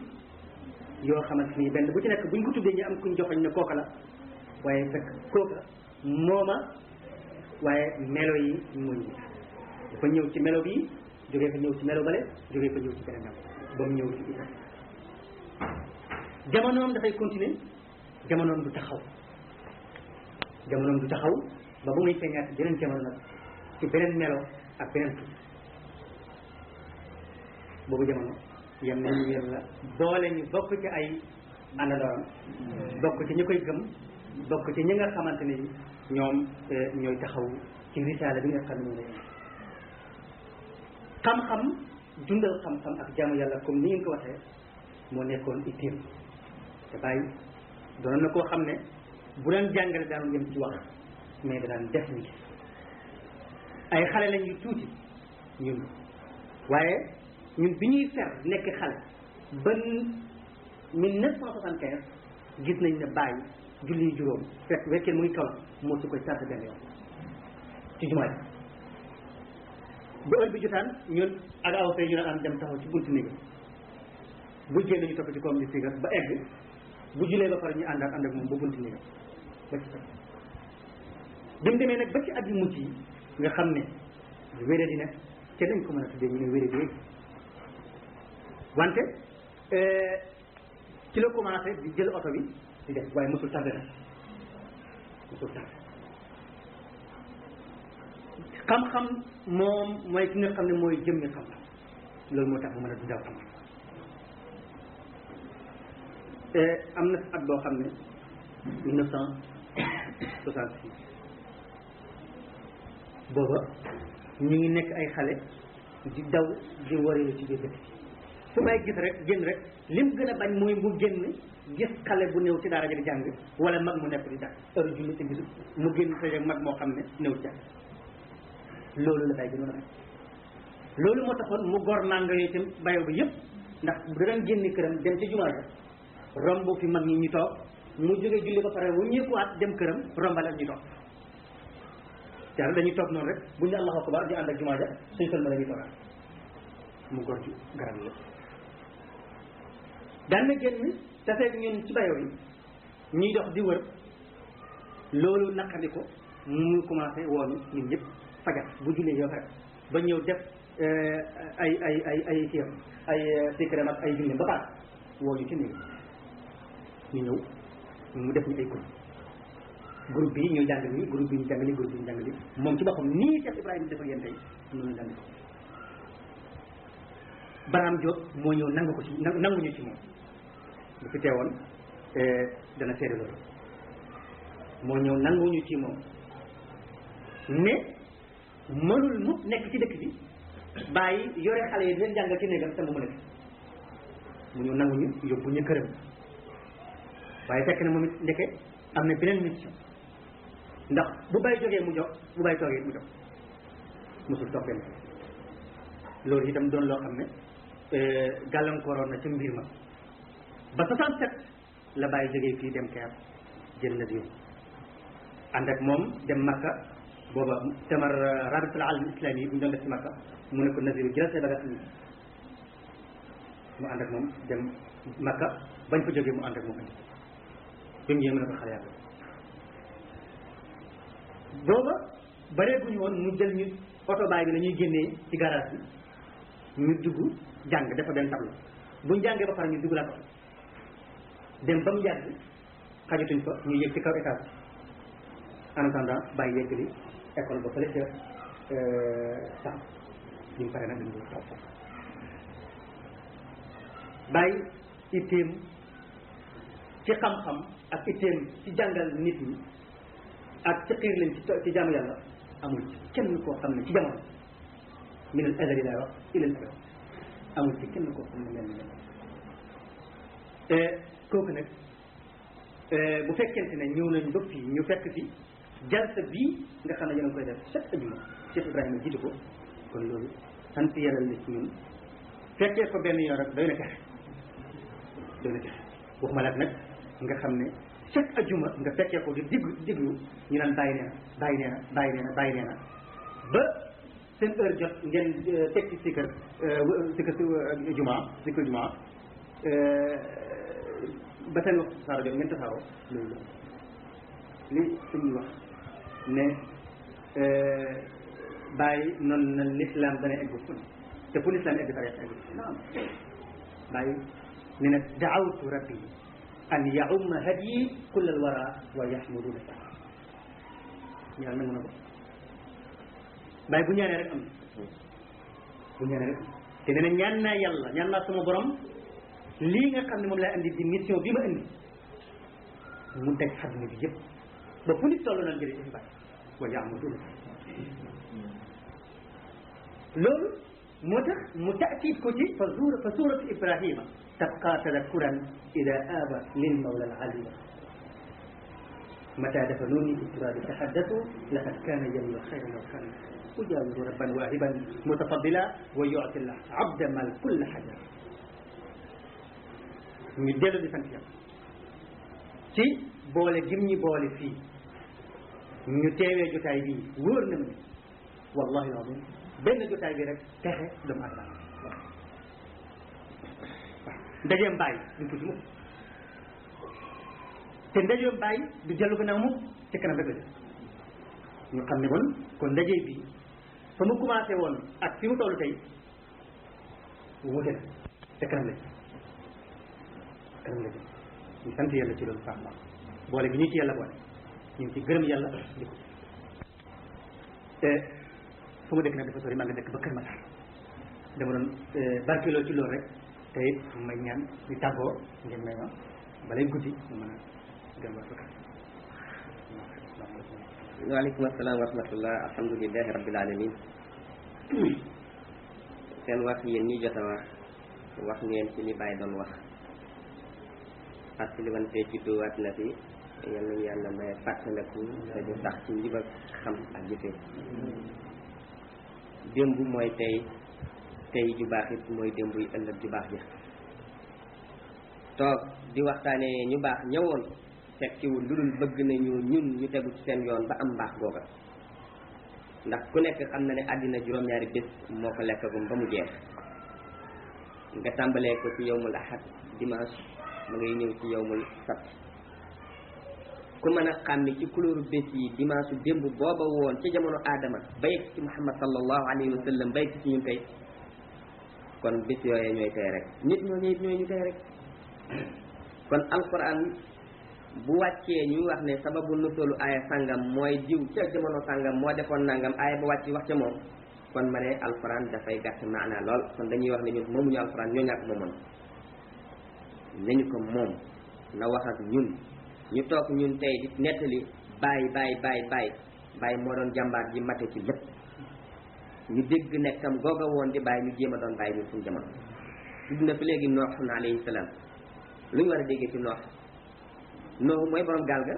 [SPEAKER 3] yoo xamante ni benn bu ci nekk buñ ko tuddee ñu am kuñ joxoñ ne kooka la waaye fekk kooka mooma waaye melo yi muñ dafa ñëw ci melo bii jógee fa ñëw ci melo bale jógee fa ñëw ci beneen ba mu ñëw ci Ibrahima jamonoom dafay continuer jamonoom du taxaw ba bu muy feeñaat beneen jamono nag ci beneen melo ak beneen tur boobu jamono yem nañu yàlla boole ñu bokk ci ay àndandooram bokk ci ñi koy gëm bokk ci ñi nga xamante ni ñoom ñooy taxaw ci risaala bi nga xam ne moom la xam-xam dundal xam-xam ak jaamu yàlla comme ni ngeen ko waxee moo nekkoon itteem te bàyyi doon na koo xam ne bu daan jàngale daan yem ci wax mais da daan def ni ay xale lañ yu tuuti ñun waaye ñun bi ñuy fer nekk xale ba 1975 gis nañ ne bàyyi julli juróom fekk wekkee mu ngi kaw moo su koy tardé benn yoon ci jumaa ji ba heure bi jotaan ñun ak aw fee ñu daan am dem taxaw ci buntu néeg bu génn ñu topp ci koom di sigar ba egg bu julee ba pare ñu ànd ak moom ba buntu néeg ba ci topp bi mu demee nag ba ci at yu mujj yi nga xam ne wéré di ne te dañ ko mën a tuddee ñu ne wéré di wante ci la commencé di jël oto bi di def waaye mosul tardé na xam-xam moom mooy ki nga xam ne mooy jëmmi xam-xam loolu moo tax mu mën a dundal xam-xam am na at boo xam ne 1966 booba ñu ngi nekk ay xale di daw di wareelu ci biir dëkk fu may gis rek génn rek lim gën a bañ mooy mu génn gis xale bu néew ci daara ja di jàng wala mag mu nekk di jàng heure julli te gisul mu génn te mag moo xam ne néew ci jàng loolu la bay gënoon a bañ loolu moo taxoon mu gor mànga yooyu tam bayo bi yëpp ndax da daan génn këram dem ci jumaa ja romb fi mag ñi ñu toog mu jógee julli ba pare wu ñëkkuwaat dem këram rombalal ñu toog yàlla dañuy toog noonu rek bu ñu allahu akbar di ànd ak jumaa ja suñ sol ma la ñuy toogaat mu gor ci garab yi daan na génn tafeeg ñun ci bayo yi ñuy dox di wër loolu naqari ko mu commencé woonu ñun ñëpp fajar bu jullee yow rek ba ñëw def ay kiyam ay sikram ak ay julli ba pare woo ñu ci néeg ñu ñëw mu def ñu ay kuréel groupe bi ñooy jàng nii groupe bi ñu jàng nii groupe bi ñu jàng nii moom ci boppam nii Cheikh Ibrahima def ak yéen tey noonu jàng ko Barham Diop moo ñëw nangu ko ci nanguñu ci moom bu fi teewoon dana seede loolu moo ñëw nanguñu ci moom ne mënul mu nekk ci dëkk bi bàyyi yore xale yi di leen jàngal ci néegam te mu nekk mu ñëw nanguñu yóbbu ñu këram waaye fekk na moom it ndeke am na beneen mission ndax bu bay jógee mu jox bu bay toogee mu jox mosul toog benn loolu itam doon loo xam ne gàllankooroon na ca mbir ma ba 67 la bàyyi jógee fii dem Caire jël na diw ànd ak moom dem Makka booba tamar rabitul alam islami bu ñu doon def ci Makka mu ne ko Naziru jël say bagage mu ànd ak moom dem Makka bañ fa jógee mu ànd ak moom andi bi mu ñëwee mu ne ko xale yàlla booba bareeguñu woon mu jël ñu oto baay bi la ñuy génnee ci garage bi ñu dugg jàng dafa benn tableau buñ jàngee ba pare ñu dugg laa ko dem ba mu yàgg xajatuñ fa ñu yëg ci kaw étage en attendant bàyyi yeggali école ba fële ca sax ñu mu pare nag dañu toog bàyyi itteem ci xam-xam ak itteem ci jàngal nit ñi ak ci xiir leen ci jaamu yàlla amul kenn koo xam ne ci jamono min al azali laa wax ilal abad amul ci kenn koo xam ne mel ni kooku nag bu fekkente ne ñëw nañ ba fii ñu fekk fi jalsa bii nga xam ne yéen a ngi koy def chaque ajuma Cheikh Ibrahima jiitu ko kon loolu sant yàlla la ci ñun fekkee ko benn yoon rek doy na texe doy na texe waxuma laat nag nga xam ne chaque ajuma nga fekkee ko di diglu ñu naan bàyyi nee na bàyyi nee na bàyyi nee na bàyyi nee na ba seen heure jot ngeen teg ci sikar jumaa sikar jumaa ba seen waxtu saaro jot ngeen tasaaroo loolu li suñuy wax ne bàyyi noonu na l'islam dana egg fu ne te fu l'islam egg tariqa egg naam bàyyi ne na daawtu rabbi an yaumma hadyi kull al wara wa yahmuduna sa ñaan nangu na ko bàyyi bu ñaanee rek am bu ñaanee rek te nee na ñaan naa yàlla ñaan naa sama borom lii nga xam ne moom lay andi di mission bi ma indi mu daj àdduna bi yëpp ba fu nit toll naan jëlee ci bàyyi wa yahmuduna loolu moo tax mu taakid ko ci fa suratu ibrahima tabqa tadakkuran ida aba lil mawla al alima mata dafanuni istirabi tahaddathu laqad kana yamlu khayran wa kana ujawiru rabban wahiban mutafaddila wa yu'ti al abda mal kull hajar ñu dellu di sant yàlla ci boole gim ñi boole fii ñu teewee jotaay bii wóor na ne wallahi azim benn jotaay bi rek texe doomu adama waaw ndajeem bàyyi duñ ko ci mukk te ndajeem bàyyi du dellu gannaaw mukk ci kanam rek la def ñu xam ne kon ndaje bi fa mu commencé woon ak fi mu toll tey wute na te kanam la kanam la jëm ñu sant yàlla ci loolu baax baax boole gi ñu ci yàlla boole ñu ngi ci gërëm yàlla di ko fu ma dëkk nag dafa sori maa nga dëkk ba Kër Massar dama doon barkeeloo ci loolu rek te it may ñaan di tàggoo ngeen may ma balay guddi mu mën a gën ba fekk.
[SPEAKER 2] waaleykum asalaam wa rahmatullah alhamdulilahi rabbil alamin seen wax yéen ñi jot a wax ngeen ci li Baye doon wax fàttali wante ci duwaat na fi yal nañu yàlla may fàttaliku dañu sax ci njub ak xam ak jëfee démb mooy tey ju baax it mooy démb yu ëllëg ju baax ja toog di waxtaanee ñu baax ñëwoon tekkiwul lu dul bëgg nañu ñun ñu tegu ci seen yoon ba am mbaax googa ndax ku nekk xam na ne àddina juróom-ñaari bés moo ko lekkagum ba mu jeex nga tàmbalee ko ci yowmul ahad dimanche ma ngay ñëw ci yowmul sabt ku mën a xàmmi ci couleur bés yi dimanche démb booba woon ca jamono aadama ba yegg ci muhammad sallallahu alayhi wa sallam ba yegg ci ñun tey kon bés yooyee ñooy tey rek nit ñooñu it ñooy ñu tey rek kon alquran bu wàccee ñu wax ne sababu nusulu aaya sàngam mooy diw ca jamono sàngam moo defoon nangam aaya ba wàcc wax ca moom kon ma ne alquran dafay gàtt maanaa lool kon dañuy wax ne ñun moomuñu alquran ñoo ñàkk moomoon nañu ko moom na wax ak ñun ñu toog ñun tey di nettali bàyyi moo doon jàmbaar ji mate ci lépp ñu dégg nekkam googa woon di bàyyi ñu jéem a doon bàyyi ñun suñu jamono tudd na fi léegi nooxun alayhi salaam lu ñu war a déggee ci nooxu mooy borom gaal ga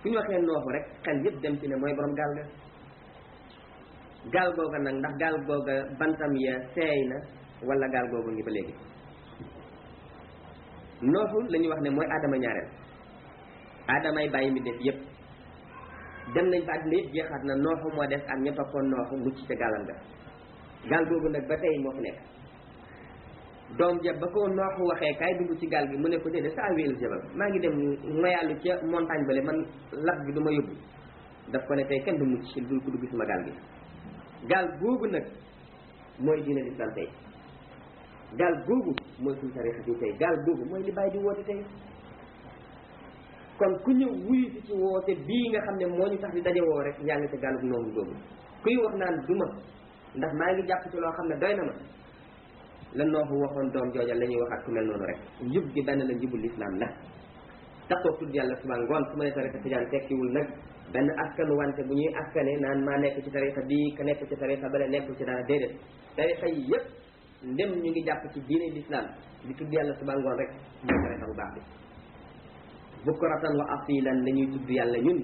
[SPEAKER 2] fu ñu waxee nooxu rek xel yëpp dem ci ne mooy borom gaal ga gaal googa nag ndax gaal googa bantam ya seey na wala gaal googa ngi ba léegi nooxu la ñuy wax ne mooy aadama ñaareel aadamay bàyyi mi def yëpp dem nañ ba àddina yëpp jeexaat na nooxu moo def ak ña toppoon nooxu mucc ca gaalam ga gaal googu nag ba tey moo fi nekk doom ja ba ko nooxu waxee kaay dugg ci gaal gi mu ne ko déedéet saa wéelu jabal maa ngi dem ngoyàllu ca montagne bale man lab bi du ma yóbbu daf ko ne tey kenn du mucc dul ko dugg sama gaal gi gaal googu nag mooy diine l'islam tey gaal googu mooy suñu tarixa bi tey gaal googu mooy li bàyyi di woote tey kon ku ñëw wuyu ci woote bii nga xam ne moo ñu tax di daje woo rek yaa ngi ca gaalub noomu googu kuy wax naan duma ndax maa ngi jàpp ci loo xam ne doy na ma la nooxu waxoon doom jooja la ñuy waxaat ku mel noonu rek njub gi benn la njubul lislaam la taxoo tudd yàlla suba ngoon su ma ne tarixa tijaan tekkiwul nag benn askanu wante bu ñuy askane naan maa nekk ci tarixa bii ka nekk ci tarixa bale nekkul ci dara déedéet tarixa yi yëpp ndem ñu ngi jàpp ci diine lislaam di tudd yàlla suba ngoon rek mooy tarixa bu baax bi bukratan wa asilan la ñuy tudd yàlla ñun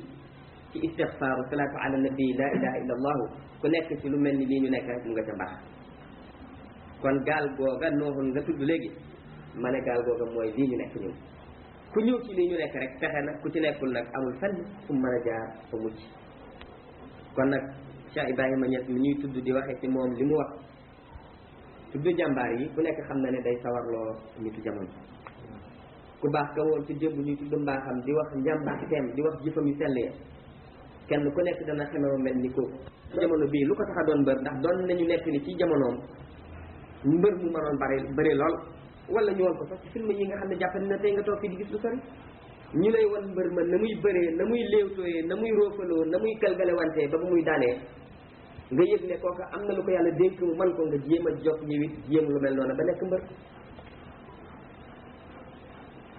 [SPEAKER 2] ci istixfaaru salaatu ala nabi la ilaha illa allahu ku nekk ci lu mel ni lii ñu nekk rek mu nga ca mbaax kon gaal googa nooxun nga tudd léegi ma ne gaal googa mooy lii ñu nekk ñun ku ñëw ci lii ñu nekk rek fexe na ku ci nekkul nag amul fenn fu mën a jaar fa mucc kon nag Cheikh Ibrahima Niass mi ñuy tudd di waxee ci moom li mu wax tudd jàmbaar yi ku nekk xam na ne day sawarloo nitu jamono ku baax ka woon ci démb ñuy tudd mbaaxam di wax njàmbaarteem di wax jëfam yu sell ya kenn ku nekk dana xemewa mel ni kooku jamono bii lu ko tax a doon mbër ndax doon nañu nekk ni ci jamonoom mbër mu mënoon bëri lool wala ñu woon ko sax ci film yi nga xam ne jàpp na tey nga toog fii di gis lu sori ñu lay wan mbër ma na muy bëree na muy léewtooyee na muy roofaloo na muy galgale wante ba muy daanee nga yëg ne kooka am na lu ko yàlla dénk mu man ko nga jéem a jokk ñëwit jéem lu mel noonu ba nekk mbër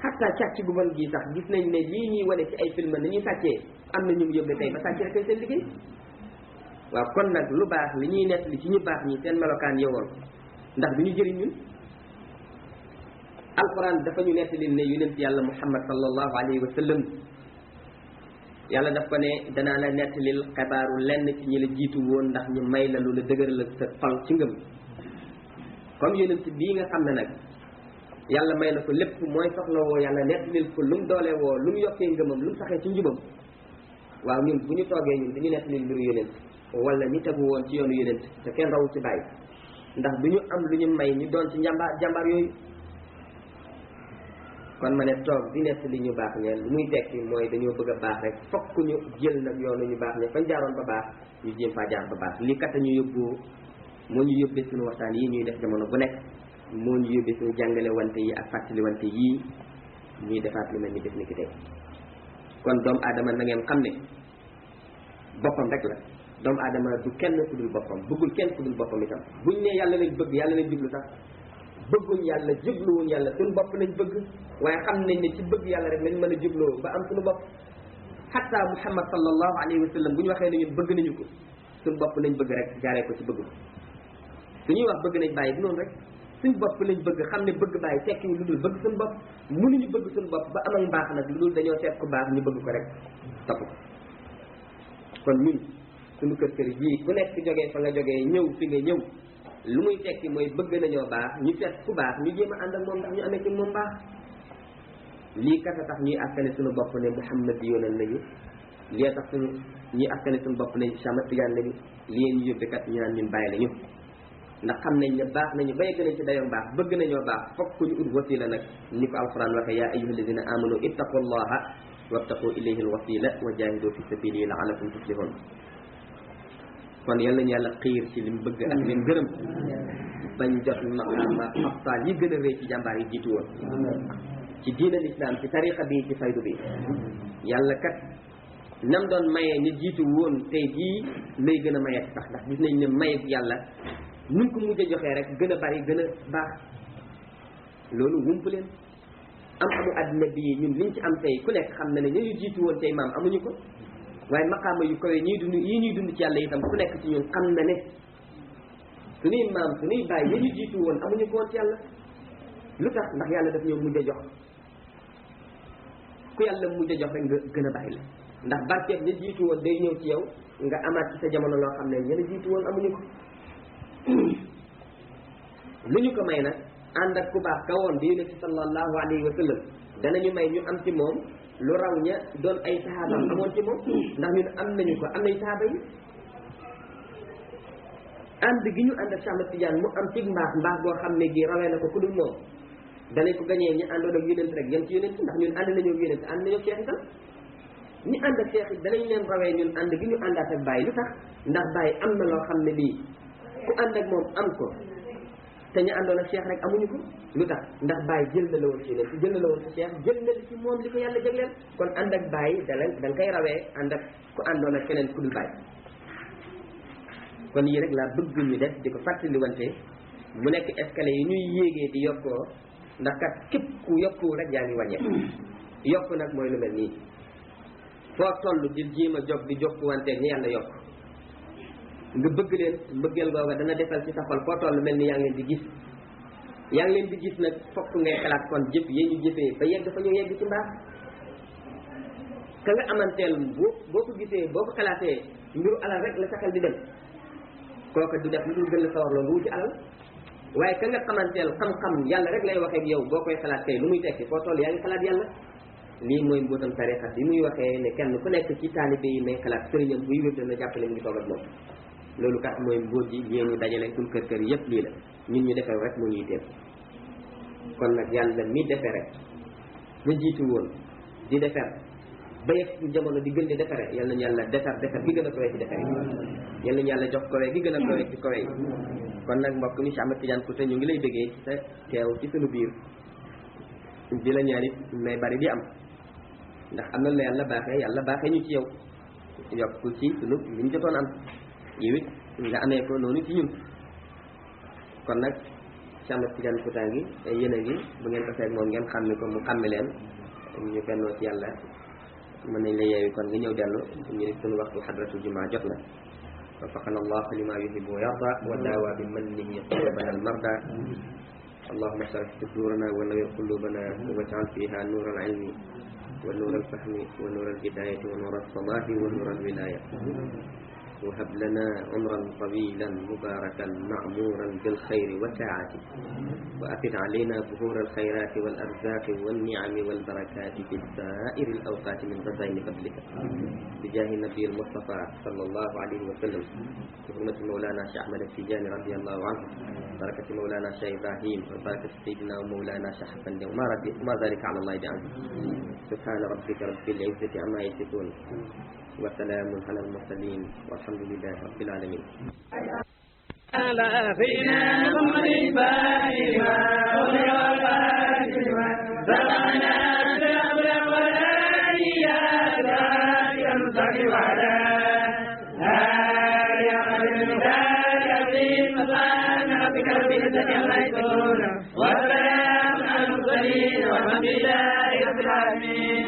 [SPEAKER 2] xatta càcc gu bon gi sax gis nañ ne lii ñuy wane ci ay film ni ñuy sàccee am na ñu yóbbe tey ba sàcc rek seen liggéey waaw kon nag lu baax li ñuy nett li ci ñu baax ñi seen melokaan yowoon ndax du ñu jëriñ ñun alquran dafa ñu nettali ne yonent yàlla muhammad sallallahu alayhi wa sallam yàlla daf ko ne danaa la nettalil xabaaru lenn ci ñi la jiitu woon ndax ñu may la lu la dëgëral la sa xol ci ngëm comme yonent bii nga xam ne nag yàlla may na ko lépp mooy soxla woo yàlla nettalil ko lu mu doole woo lu mu yokkee ngëmam lu mu saxee ci njubam waaw ñun bu ñu toogee ñun dañu nettalil mbiru yonent wala ñi tegu woon ci yoonu yonent te kenn rawu ci bàyyi ndax du ñu am lu ñu may ñu doon ci jàmbaar yooyu kon ma ne toog di nett li ñu baax ñeen lu muy tekki mooy dañoo bëgg a baax rek fokk ñu jël nag yoonu ñu baax ñe fañ jaaroon ba baax ñu jéem faa jaar ba baax lii kat ñu yóbbu moo ñu yóbbee suñu waxtaan yi ñuy def jamono bu nekk moo ñu yóbbee suñu jàngale wante yi ak fàttali wante yii ñuy defaat lu mel ni def ni ki tey kon doomu aadama na ngeen xam ne boppam rek la doomu aadama du kenn ku dul boppam bëggul kenn ku dul boppam itam buñ ne yàlla lañ bëgg yàlla lañ jublu sax bëgguñ yàlla jubluwuñ yàlla suñu bopp lañ bëgg waaye xam nañ ne ci bëgg yàlla rek lañ mën a jubloo ba am suñu bopp hatta muhammad sallallahu alayhi wa sallam bu ñu waxee ne ñun bëgg nañu ko suñu bopp lañ bëgg rek jaaree ko ci bëgg ko suñuy wax bëgg nañ bàyyi du noonu rek suñu bopp lañ bëgg xam ne bëgg bàyyi tekkiwu lu dul bëgg suñu bopp mënuñu bëgg suñu bopp ba amal mbaax nag lu dul dañoo seet ku baax ñu bëgg ko rek topp ko kon ñun suñu kër jii ku nekk jógee fa nga jógee ñëw fi nga ñëw lu muy tekki mooy bëgg nañoo baax ñu seet ku baax ñu jéem a ànd ak moom ndax ñu amee ci moom baax lii kat a tax ñuy askane suñu bopp ne muhammad yoonal nañu lii tax suñu ñuy askane suñu bopp ne Chamat Tidiane lañu lii ñu yóbbe kat ñu naan ñun bàyyi lañu ndax xam nañ ne baax nañu ba yegg nañ ci dayoo baax bëgg nañoo baax fokk ñu ut wasila nag ni ko alquran waxee yaa ayyuha alladina amanu ittaqullaha wabtaqu ilayhi alwasila wa jahidu fi sabilihi la'allakum tuflihun kon yal nañu yàlla xiir ci lim bëgg ak lim gërëm bañ jot maqaama afsal yi gën a rëy ci jàmbaar yi jiitu woon
[SPEAKER 4] ci diinal islam ci tariqa bi ci faydu bi yàlla kat nam doon mayee ñu jiitu woon tey jii lay gën a mayee sax ndax gis nañ ne maye yàlla nuñ ko mujj a joxee rek gën a bari gën a baax loolu wump leen am-amu àddina bii ñun liñ ci am tey ku nekk xam na ne ñu jiitu woon tey maam amuñu ko waaye maqaama yu kawe ñuy dund yi ñuy dund ci yàlla itam ku nekk ci ñun xam na ne suñuy maam suñuy bàyyi ya ñu jiitu woon amuñu ko woon ci yàlla lu tax ndax yàlla daf ñëw mujj a jox ku yàlla mujj a jox rek nga gën a bàyyi la ndax barkeeb ña jiitu woon day ñëw ci yow nga amaat ci sa jamono loo xam ne ña la jiitu woon amuñu ko lu ñu ko may nag ànd ak ku baax ka woon di yonent sallallahu alayhi wa sallam danañu may ñu am ci moom lu raw ña doon ay sahabaam amoon ci moom ndax ñun am nañu ko am nañ sahaba yi ànd gi ñu ànd ak Cheikh Ahmad Tidiane mu am ci mbaax boo xam ne gi rawee na ko ku dul moom danañ ko gañee ñi àndoon ak yonent rek yem ci yonent ndax ñun ànd nañoo ak yonent ànd nañoo ak Cheikh itam ñi ànd ak Cheikh it danañ leen rawee ñun ànd gi ñu àndaat ak Baye lu tax ndax Baye am na loo xam ne bii ku ànd ak moom am ko te ñu àndoon ak Cheikh rek amuñu ko lu tax ndax Baye jël na la woon ci yonent jël na la woon ci Cheikh jël na ci moom li ko yàlla jagleel kon ànd ak Baye da nga koy rawee ànd ak ku àndoon ak keneen ku dul Baye kon yii rek laa bëgg ñu def di ko fàttali wante mu nekk escalier yi ñuy yéegee di yokkoo ndax kat képp ku yokku rek yaa ngi wàññeeku yokk nag mooy lu mel nii foo toll di jéem a jog di jokku wanteeg ñi yàlla yokk nga bëgg leen mbëggeel googa dana defal ci sa xol foo toll mel ni yaa ngi leen di gis yaa ngi leen di gis nag fokk ngay xalaat kon jëf yee ñu jëfee ba yegg fa ñu yegg ci mbaax ka nga amanteel boo ko gisee boo ko xalaatee mbiru alal rek la sa xel di dem kooka du def lu dul gën la sawar loolu wuti alal waaye ka nga xamanteel xam-xam yàlla rek lay waxee ak yow boo koy xalaat kay lu muy tekki foo toll yaa ngi xalaat yàlla lii mooy mbootam tarixa bi muy waxee ne kenn ku nekk ci taalibe yi may xalaat sëriñam buy wér dana jàpp ne mu ngi toog ak moom loolu kat mooy mbóot ji yéen ñu dajale suñ kër yëpp lii la ñun ñu defee rek mu ñuy teel kon nag yàlla mi defee rek ñu jiitu woon di defar ba yegg ci jamono di gën di defare yal nañu yàlla defar gi gën a kawe ci defare yal nañu yàlla jox kawe gi gën a kawe ci kawe kon nag mbokk mi Cheikh Ahmad Tidiane Couta ñu ngi lay bëggee ci sa teew ci sunu biir di la ñaanit mais bari di am ndax am na la yàlla baaxee ñu ci yow yokku ci sunu liñ jotoon am yow it nga amee ko noonu ci ñun kon nag Cheikh Ahmad Tidiane Couta ngi yéen a ngi bu ngeen ko seet moom ngeen xàmme ko mu xàmme leen ñu bennoo ci yàlla mën nañ la yeewi kon nga ñëw dellu ñu ne sunu waxtu xadratul jumaa jot na وفقنا الله لما يحب ويرضى وداوى بمنه قلوبنا المرضى اللهم اشرح صدورنا ونور قلوبنا واجعل فيها نور العلم ونور الفهم ونور الهداية ونور الصلاح ونور الولاية وهب لنا عمرا طويلا مباركا معمورا بالخير والسعادة وأفد علينا ظهور الخيرات والأرزاق والنعم والبركات في سائر الأوقات من خزائن فضلك بجاه النبي المصطفى صلى الله عليه وسلم بحرمة مولانا شيخ أحمد التجاني رضي الله عنه بركة مولانا شيخ إبراهيم وبركة سيدنا ومولانا شيخ حسن وما ذلك على الله بعزيز سبحان ربك رب العزة عما يصفون وسلام على المرسلين والحمد لله رب العالمين
[SPEAKER 5] على فينا محمد فاتما وفاتما زرعنا الأمر والآليات ينطق على هاري أمر المثال يقين مصان ربك رب العزة عما يصفون والسلام على المرسلين والحمد لله رب العالمين